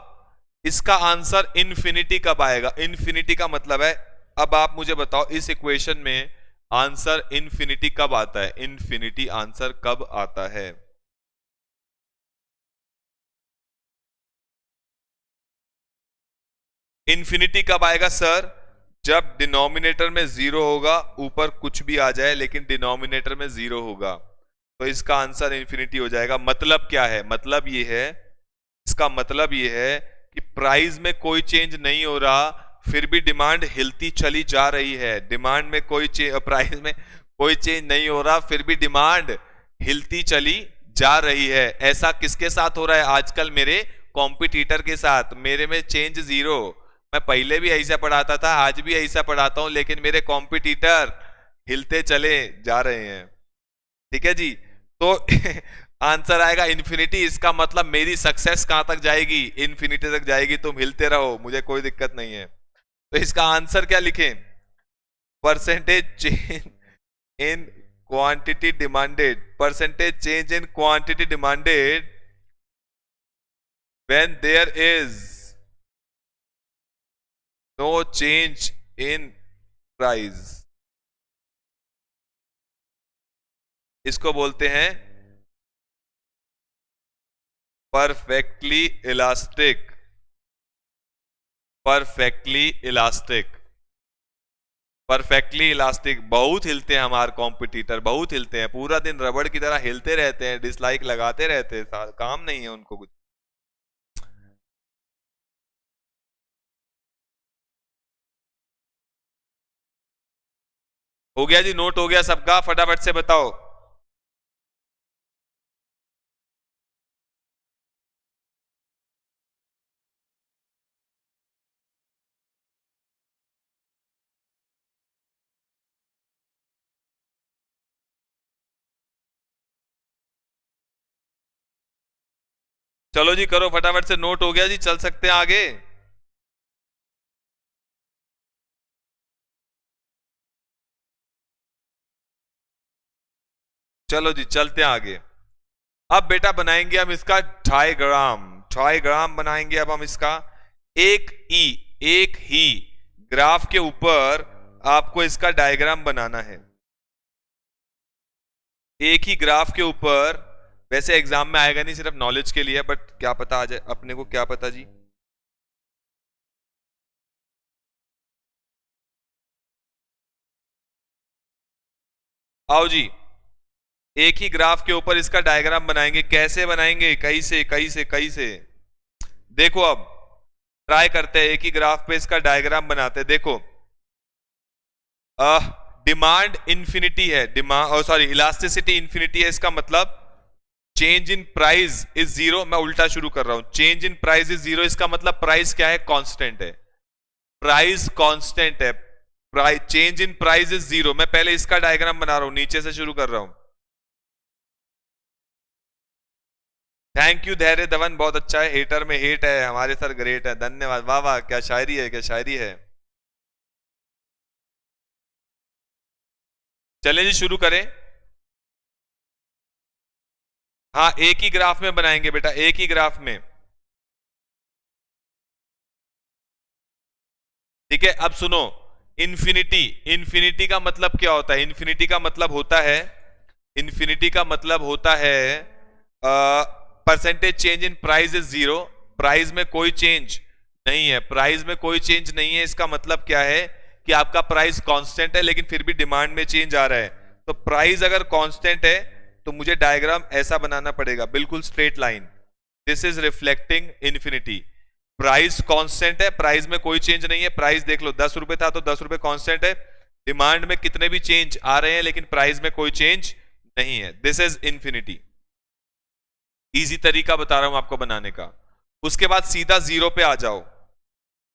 इसका आंसर इन्फिनिटी कब आएगा? इन्फिनिटी का मतलब है, अब आप मुझे बताओ इस इक्वेशन में आंसर इन्फिनिटी कब आता है? इन्फिनिटी आंसर कब आता है? इन्फिनिटी कब आएगा सर? जब डिनोमिनेटर में जीरो होगा, ऊपर कुछ भी आ जाए लेकिन डिनोमिनेटर में जीरो होगा, तो इसका आंसर इन्फिनिटी हो जाएगा। मतलब क्या है? मतलब ये है, इसका मतलब ये है कि प्राइस में कोई चेंज नहीं हो रहा, फिर भी डिमांड हिलती चली जा रही है। डिमांड में कोई प्राइस में कोई चेंज नहीं हो रहा, फिर भी डिमांड हिलती चली जा रही है। ऐसा किसके साथ हो रहा है आजकल? मेरे कॉम्पिटिटर के साथ। मेरे में चेंज जीरो। मैं पहले भी ऐसा पढ़ाता था, आज भी ऐसा पढ़ाता हूं, लेकिन मेरे कॉम्पिटिटर हिलते चले जा रहे हैं। ठीक है जी, तो आंसर आएगा इन्फिनिटी। इसका मतलब मेरी सक्सेस कहां तक जाएगी? इन्फिनिटी तक जाएगी। तुम हिलते रहो, मुझे कोई दिक्कत नहीं है। तो इसका आंसर क्या लिखें? Percentage change in quantity demanded, percentage change in quantity demanded when there is no change in price, इसको बोलते हैं perfectly elastic. Perfectly elastic, perfectly elastic. बहुत हिलते हैं हमारे कॉम्पिटिटर, बहुत हिलते हैं, पूरा दिन रबड़ की तरह हिलते रहते हैं, डिसलाइक लगाते रहते हैं, काम नहीं है उनको कुछ। हो गया जी, नोट हो गया सबका? फटाफट से बताओ। चलो जी करो फटाफट से, नोट हो गया जी, चल सकते हैं आगे। चलो जी चलते हैं आगे। अब बेटा बनाएंगे हम इसका डायग्राम। डायग्राम बनाएंगे अब हम इसका। एक ही ग्राफ के ऊपर आपको इसका डायग्राम बनाना है। एक ही ग्राफ के ऊपर, वैसे एग्जाम में आएगा नहीं, सिर्फ नॉलेज के लिए, बट क्या पता आ जाए अपने को, क्या पता जी। आओ जी, एक ही ग्राफ के ऊपर इसका डायग्राम बनाएंगे। कैसे बनाएंगे? कैसे कैसे कैसे? देखो अब ट्राई करते हैं, एक ही ग्राफ पे इसका डायग्राम बनाते हैं। देखो डिमांड इंफिनिटी है, डिमांड सॉरी इलास्टिसिटी इंफिनिटी है। इसका मतलब change in price is zero. मैं उल्टा शुरू कर रहा हूं, change in price is zero. इसका मतलब प्राइस क्या है? कांस्टेंट है। प्राइस कांस्टेंट है, price change in price is zero. मैं पहले इसका डायग्राम बना रहा हूं, नीचे से शुरू कर रहा हूं। थैंक यू धैर्य धवन, बहुत अच्छा है। हेटर में हेट है, हमारे सर ग्रेट है, धन्यवाद। वाह वाह, क्या शायरी है, क्या शायरी है। चले जी शुरू करें। हाँ एक ही ग्राफ में बनाएंगे बेटा, एक ही ग्राफ में। ठीक है, अब सुनो, इन्फिनिटी, इन्फिनिटी का मतलब क्या होता है? इन्फिनिटी का मतलब होता है, इन्फिनिटी का मतलब होता है percentage change in price is zero. Price में कोई चेंज नहीं है, प्राइस में कोई चेंज नहीं है। इसका मतलब क्या है कि आपका प्राइस कांस्टेंट है, लेकिन फिर भी डिमांड में चेंज आ रहा है। तो प्राइस अगर कांस्टेंट है तो मुझे डायग्राम ऐसा बनाना पड़ेगा, बिल्कुल straight line. This is reflecting infinity. Price constant है, प्राइस में कोई चेंज नहीं है। प्राइस देख लो 10 रुपए था तो 10 रुपए कांस्टेंट है। डिमांड में कितने भी चेंज आ रहे हैं लेकिन प्राइस में कोई चेंज नहीं है। This is infinity. इजी तरीका बता रहा हूं आपको बनाने का। उसके बाद सीधा जीरो पे आ जाओ,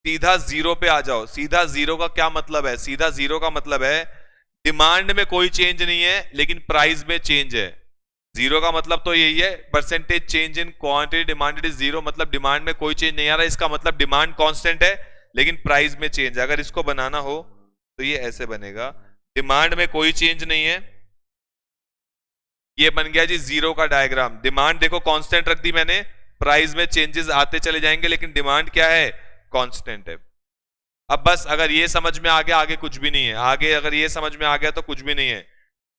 सीधा जीरो पे आ जाओ। सीधा जीरो का क्या मतलब है? सीधा जीरो का मतलब है डिमांड में कोई चेंज नहीं है लेकिन प्राइस में चेंज है। जीरो का मतलब तो यही है, percentage change in quantity demanded is zero, मतलब डिमांड में कोई चेंज नहीं आ रहा। इसका मतलब डिमांड कांस्टेंट है लेकिन प्राइस में चेंज है। अगर इसको बनाना हो तो ये ऐसे बनेगा, डिमांड में कोई चेंज नहीं है। ये बन गया जी जीरो का डायग्राम। डिमांड देखो कांस्टेंट रख दी मैंने, प्राइस में चेंजेस आते चले जाएंगे लेकिन डिमांड क्या है? कांस्टेंट है। अब बस अगर ये समझ में आ गया आगे कुछ भी नहीं है। आगे अगर ये समझ में आ गया तो कुछ भी नहीं है।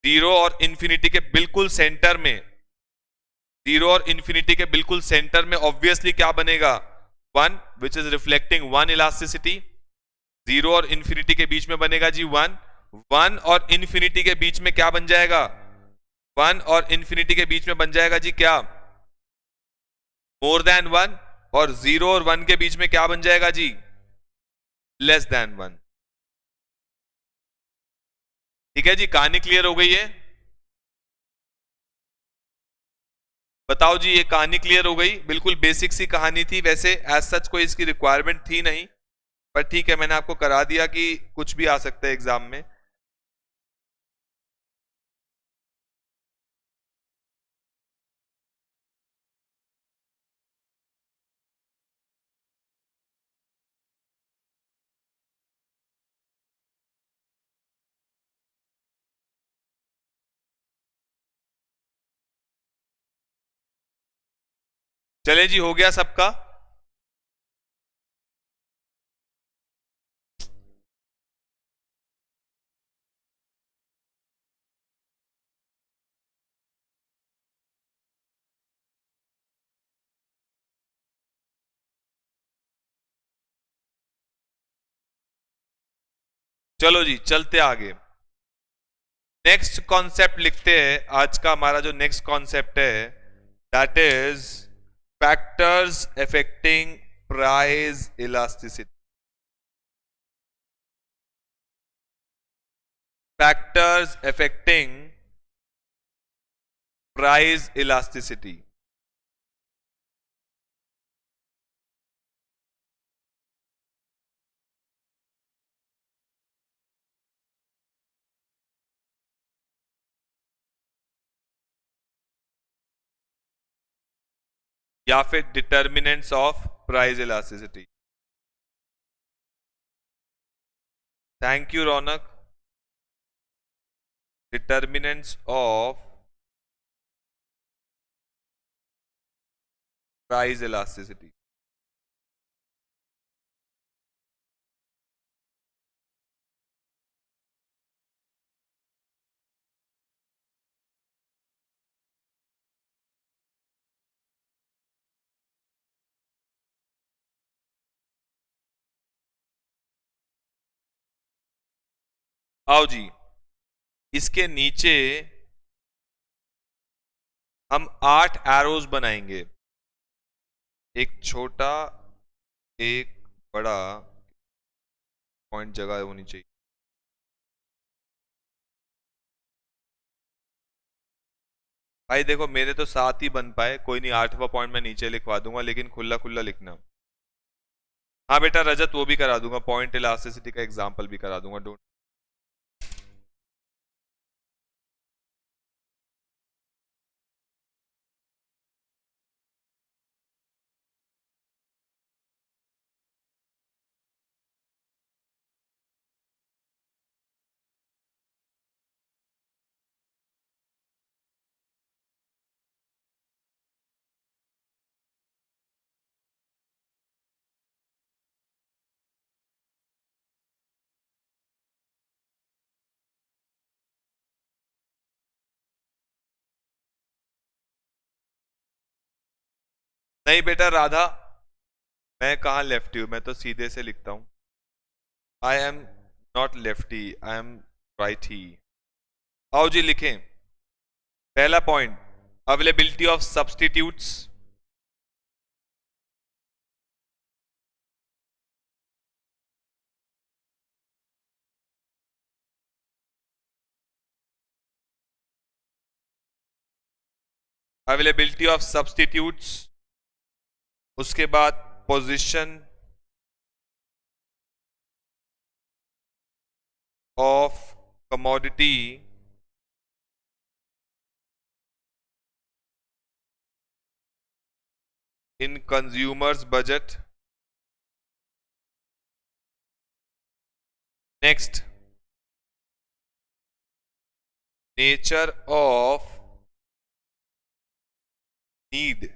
जीरो और इंफिनिटी के बिल्कुल सेंटर में, जीरो और इंफिनिटी के बिल्कुल सेंटर में ऑब्वियसली क्या बनेगा? One, which is reflecting one elasticity. Zero और इंफिनिटी के बीच में बनेगा जी वन। वन और इंफिनिटी के बीच में क्या बन जाएगा? वन और इंफिनिटी के बीच में बन जाएगा जी क्या? More than one. और जीरो और वन के बीच में क्या बन जाएगा जी? Less than one. ठीक है जी, कहानी क्लियर हो गई है? बताओ जी, ये कहानी क्लियर हो गई? बिल्कुल बेसिक सी कहानी थी, वैसे एज सच कोई इसकी रिक्वायरमेंट थी नहीं, पर ठीक है मैंने आपको करा दिया कि कुछ भी आ सकता है एग्जाम में। चले जी, हो गया सबका? चलो जी चलते आगे। नेक्स्ट कॉन्सेप्ट लिखते हैं। आज का हमारा जो नेक्स्ट कॉन्सेप्ट है that is factors affecting price elasticity. Factors affecting price elasticity. या फिर determinants of price elasticity. Thank you Raunak. Determinants of price elasticity. आओ जी, इसके नीचे हम 8 एरोज बनाएंगे, एक छोटा एक बड़ा, पॉइंट जगह होनी चाहिए। भाई देखो मेरे तो 7 ही बन पाए, कोई नहीं 8वां पॉइंट मैं नीचे लिखवा दूंगा लेकिन खुला खुला लिखना। हाँ बेटा रजत, वो भी करा दूंगा, पॉइंट इलास्टिसिटी का एग्जांपल भी करा दूंगा। डोंट। नहीं बेटा राधा, मैं कहाँ लेफ्टी हूँ, मैं तो सीधे से लिखता हूँ। I am not lefty, I am right ही। आओ जी लिखें। पहला point, availability of substitutes. Availability of substitutes, उसके बाद position of commodity in consumers budget. Next, nature of need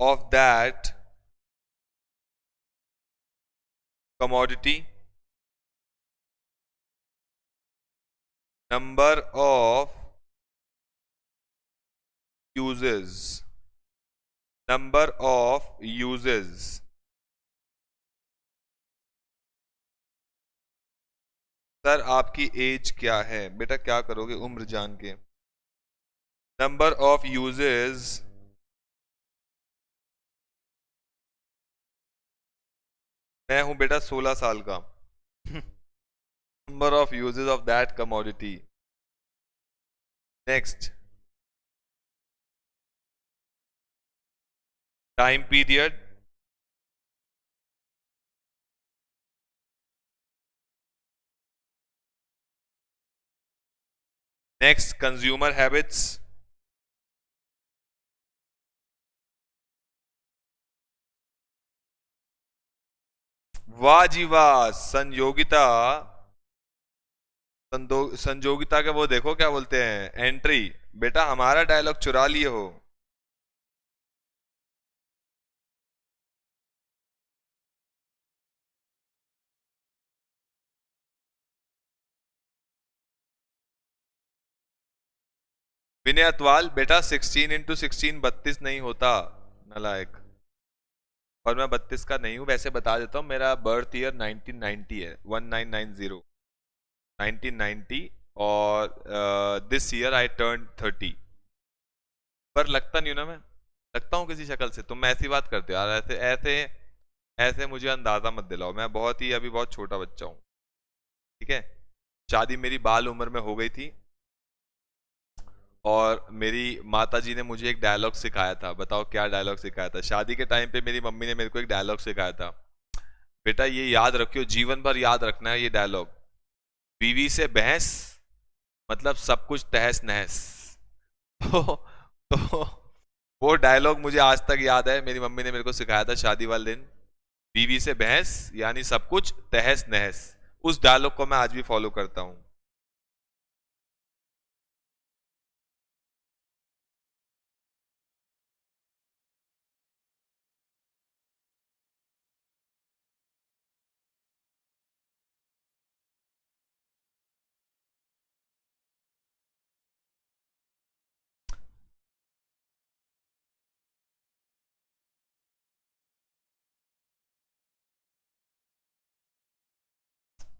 of that commodity, number of uses, number of uses. Sir आपकी एज क्या है? बेटा क्या करोगे उम्र जान के? नंबर ऑफ यूजेस मैं हूं बेटा 16 साल का। Number of uses of that commodity. Next, time period, next consumer habits, वाह जी वाह, संयोगिता, संयोगिता के वो देखो क्या बोलते हैं, एंट्री। बेटा हमारा डायलॉग चुरा लिए हो। विनय अतवाल, बेटा 16 × 16 32 नहीं होता, नालायक। और मैं 32 का नहीं हूं, वैसे बता देता हूं, मेरा बर्थ ईयर 1990 है, 1990, 1990। और दिस ईयर आई टर्न 30। पर लगता नहीं हूं ना मैं? लगता हूं किसी शक्ल से? तुम ऐसी बात करते हो यार, ऐसे ऐसे ऐसे मुझे अंदाजा मत दिलाओ, मैं बहुत ही अभी बहुत छोटा बच्चा हूँ। ठीक है, शादी मेरी बाल उम्र में हो गई थी, और मेरी माता जी ने मुझे एक डायलॉग सिखाया था। बताओ क्या डायलॉग सिखाया था? शादी के टाइम पे मेरी मम्मी ने मेरे को एक डायलॉग सिखाया था, बेटा ये याद रखियो, जीवन भर याद रखना है ये डायलॉग, बीवी से बहस मतलब सब कुछ तहस नहस। तो वो डायलॉग मुझे आज तक याद है, मेरी मम्मी ने मेरे को सिखाया था शादी वाले दिन, बीवी से बहस यानी सब कुछ तहस नहस। उस डायलॉग को मैं आज भी फॉलो करता हूं।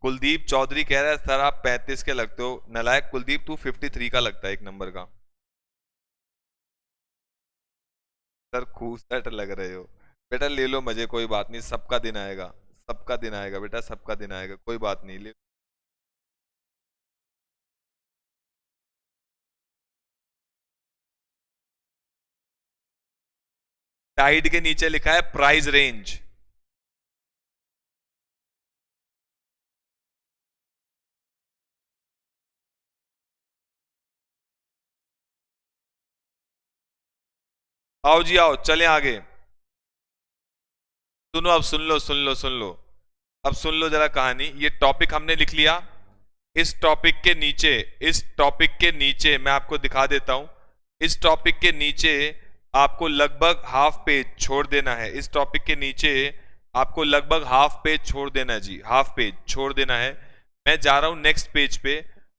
कुलदीप चौधरी कह रहा है सर आप 35 के लगते हो। नलायक कुलदीप, तू 53 का लगता है, एक नंबर का। सर खूब सेट लग रहे हो। बेटा ले लो मजे, कोई बात नहीं, सबका दिन आएगा, सबका दिन आएगा बेटा, सबका दिन आएगा, कोई बात नहीं, ले। टाइड के नीचे लिखा है प्राइस रेंज। आओ जी आओ, चले आगे। सुनो अब, सुन लो सुन लो सुन लो, अब सुन लो जरा कहानी। ये टॉपिक हमने लिख लिया, इस टॉपिक के नीचे, इस टॉपिक के नीचे मैं आपको दिखा देता हूं, इस टॉपिक के नीचे आपको लगभग हाफ पेज छोड़ देना है। इस टॉपिक के नीचे आपको लगभग हाफ पेज छोड़ देना है जी, हाफ पेज छोड़ देना है। मैं जा रहा हूं नेक्स्ट पेज पे,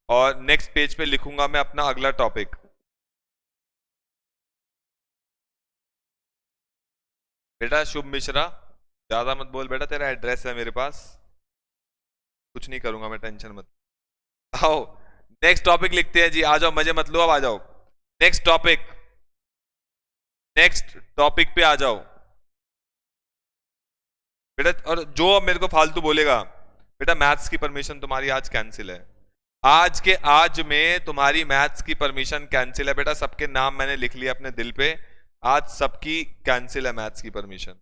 और नेक्स्ट पेज पे लिखूंगा मैं अपना अगला टॉपिक। बेटा शुभ मिश्रा, ज्यादा मत बोल बेटा, तेरा एड्रेस है मेरे पास। कुछ नहीं करूंगा मैं, टेंशन मत। आओ नेक्स्ट टॉपिक लिखते हैं जी, आ जाओ, मजे मत लो, अब आ जाओ नेक्स्ट टॉपिक। नेक्स्ट टॉपिक पे आ जाओ बेटा। और जो अब मेरे को फालतू बोलेगा, बेटा मैथ्स की परमिशन तुम्हारी आज कैंसिल है। आज के आज में तुम्हारी मैथ्स की परमिशन कैंसिल है बेटा, सबके नाम मैंने लिख लिया अपने दिल पे। आज सबकी कैंसिल है मैथ्स की परमिशन।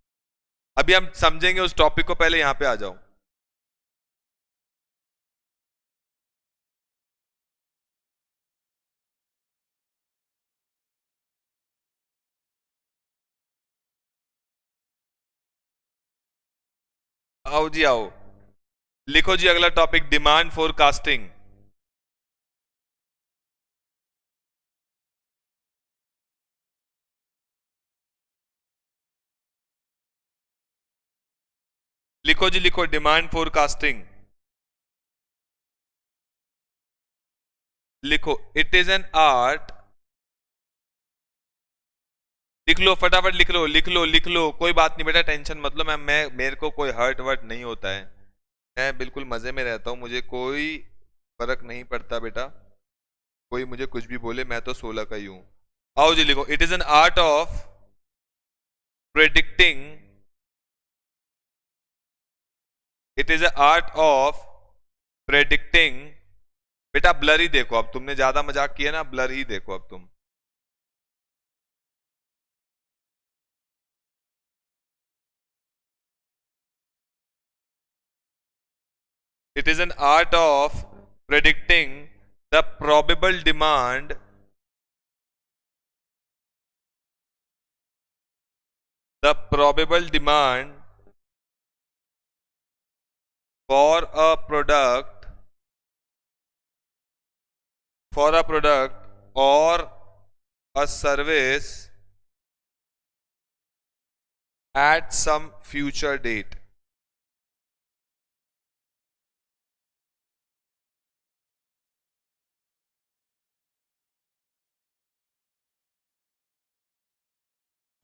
अभी हम समझेंगे उस टॉपिक को, पहले यहां पे आ जाओ। आओ जी आओ, लिखो जी अगला टॉपिक, डिमांड फोरकास्टिंग। लिखो जी लिखो, डिमांड फोरकास्टिंग लिखो। इट इज एन आर्ट, लिख लो फटाफट, लिख लो लिख लो लिख लो, कोई बात नहीं बेटा, टेंशन मत लो। मैं मेरे को कोई हर्ट वर्ट नहीं होता है, मैं बिल्कुल मजे में रहता हूँ, मुझे कोई फर्क नहीं पड़ता बेटा। कोई मुझे कुछ भी बोले, मैं तो 16 का ही हूं। आओ जी लिखो, it is an art of predicting, it is a art of predicting. बेटा ब्लर ही देखो, अब तुमने ज्यादा मजाक किया ना, ब्लर ही देखो अब तुम। It is an art of predicting the probable demand, the probable demand for a product, for a product or a service at some future date.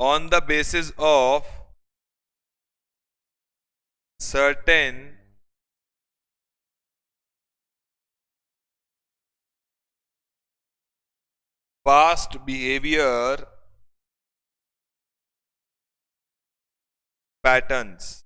On the basis of certain past behavior patterns.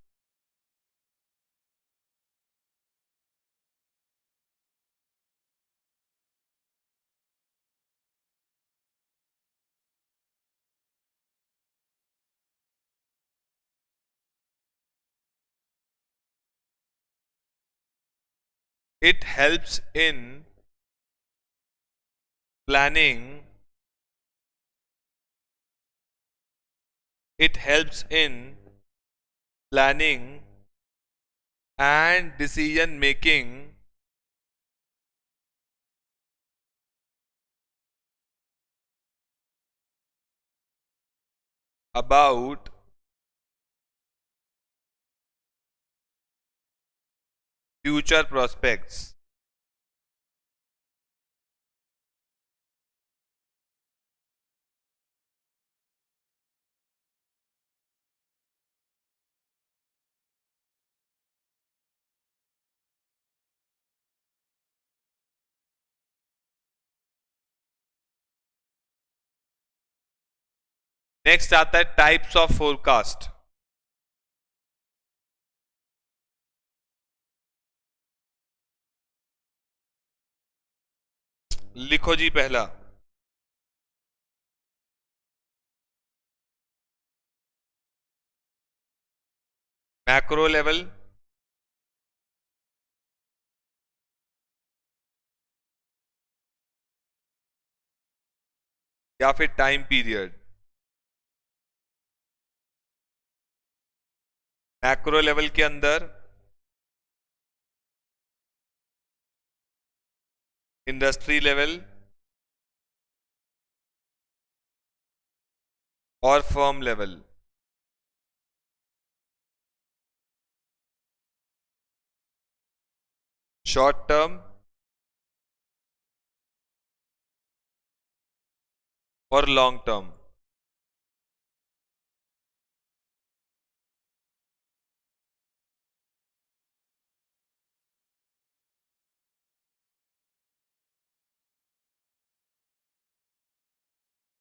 It helps in planning, it helps in planning and decision making about future prospects. Next आता है टाइप्स ऑफ फोरकास्ट। लिखो जी पहला, मैक्रो लेवल, या फिर टाइम पीरियड। मैक्रो लेवल के अंदर इंडस्ट्री लेवल और फर्म लेवल। शॉर्ट टर्म और long term.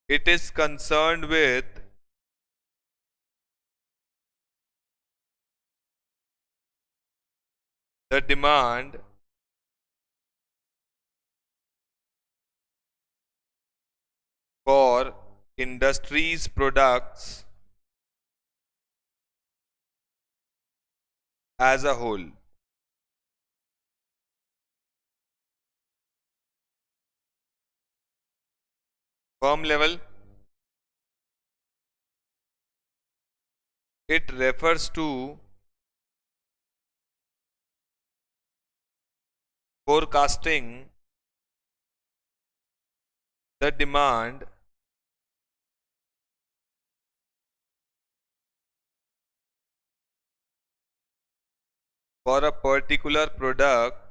It is concerned with the demand for industries products as a whole. Firm level, it refers to forecasting the demand for a particular product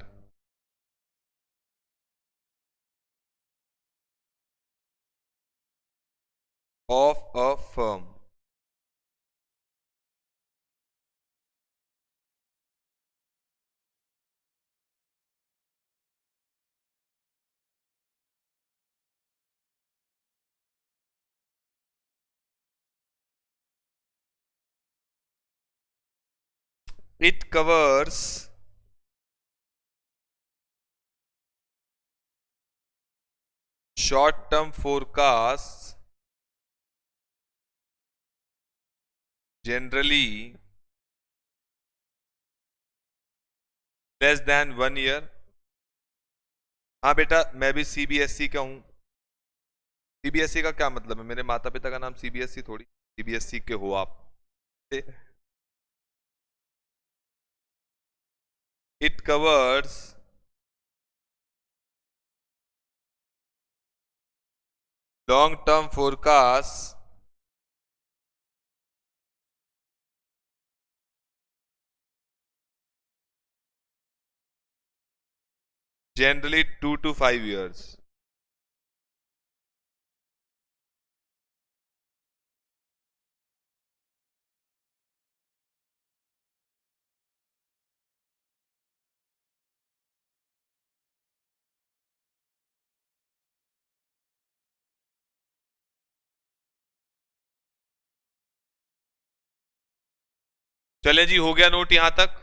of a firm. It covers short-term forecasts generally less than 1 year. हाँ बेटा, मैं भी सीबीएसई का हूँ। सीबीएसई का क्या मतलब है? मेरे माता पिता का नाम सीबीएसई थोड़ी, सीबीएसई के हो आप। It covers long-term forecasts generally 2 to 5 years. चले जी, हो गया नोट यहां तक?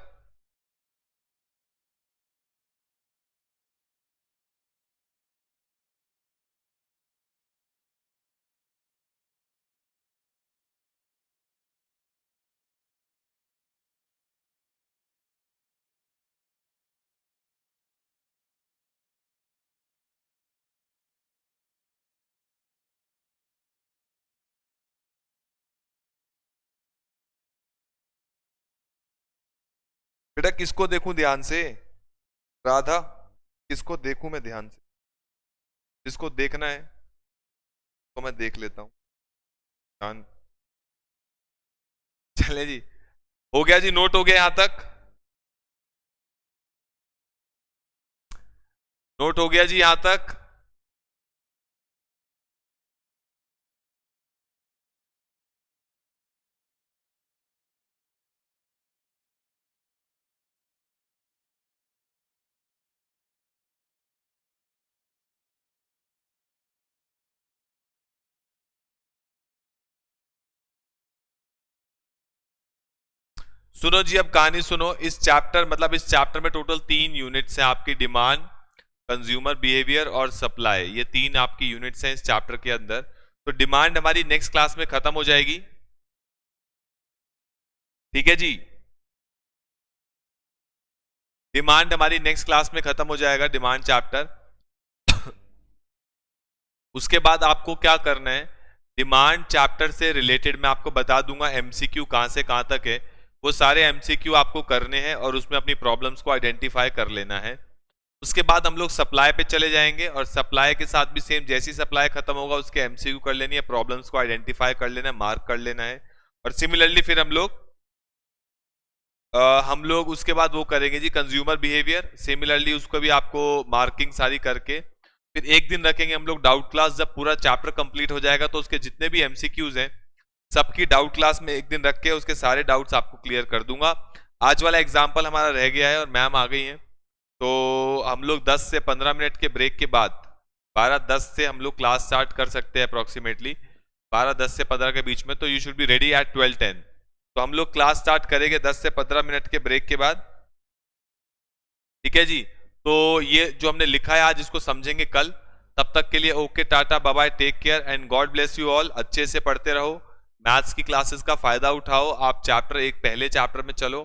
बेटा किसको देखूं ध्यान से? राधा, किसको देखूं मैं ध्यान से? जिसको देखना है तो मैं देख लेता हूं। ध्यान। चले जी, हो गया जी, नोट हो गया यहां तक? नोट हो गया जी यहां तक? सुनो जी, अब कहानी सुनो। इस चैप्टर मतलब इस चैप्टर में टोटल 3 यूनिट्स हैं आपकी, डिमांड, कंज्यूमर बिहेवियर और सप्लाई। ये 3 आपकी यूनिट्स हैं इस चैप्टर के अंदर। तो डिमांड हमारी नेक्स्ट क्लास में खत्म हो जाएगी, ठीक है जी? डिमांड हमारी नेक्स्ट क्लास में खत्म हो जाएगा, डिमांड चैप्टर। उसके बाद आपको क्या करना है, डिमांड चैप्टर से रिलेटेड मैं आपको बता दूंगा एमसीक्यू कहां से कहां तक है। वो सारे एमसीक्यू आपको करने हैं और उसमें अपनी प्रॉब्लम्स को आइडेंटिफाई कर लेना है। उसके बाद हम लोग सप्लाई पे चले जाएंगे और सप्लाई के साथ भी सेम, जैसी सप्लाई खत्म होगा उसके एमसीक्यू कर लेनी है, प्रॉब्लम्स को आइडेंटिफाई कर लेना है, मार्क कर लेना है। और सिमिलरली फिर हम लोग उसके बाद वो करेंगे जी कंज्यूमर बिहेवियर। सिमिलरली उसको भी आपको मार्किंग सारी करके फिर एक दिन रखेंगे हम लोग डाउट क्लास। जब पूरा चैप्टर कंप्लीट हो जाएगा तो उसके जितने भी एमसीक्यूज हैं सबकी डाउट क्लास में एक दिन रख के उसके सारे डाउट्स आपको क्लियर कर दूंगा। आज वाला एग्जाम्पल हमारा रह गया है और मैम आ गई हैं, तो हम लोग 10 से 15 मिनट के ब्रेक के बाद 12:10 से हम लोग क्लास स्टार्ट कर सकते हैं अप्रोक्सीमेटली 12:10 से 15 के बीच में, तो you should be ready eight 12:10। तो हम लोग क्लास स्टार्ट करेंगे 10 से 15 मिनट के ब्रेक के बाद, ठीक है जी। तो ये जो हमने लिखा है आज इसको समझेंगे कल। तब तक के लिए okay, tata, bye bye, take care and God bless you all. अच्छे से पढ़ते रहो, मैथ्स की क्लासेस का फायदा उठाओ। आप चैप्टर एक पहले चैप्टर में चलो,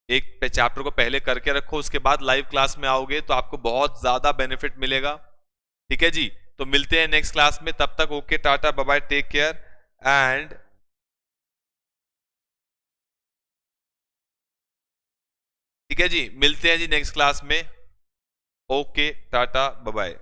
एक चैप्टर को पहले करके रखो, उसके बाद लाइव क्लास में आओगे तो आपको बहुत ज्यादा बेनिफिट मिलेगा, ठीक है जी। तो मिलते हैं नेक्स्ट क्लास में, तब तक okay, tata, bye bye, take care and ठीक है जी, मिलते हैं जी नेक्स्ट क्लास में। Okay, tata, bye bye.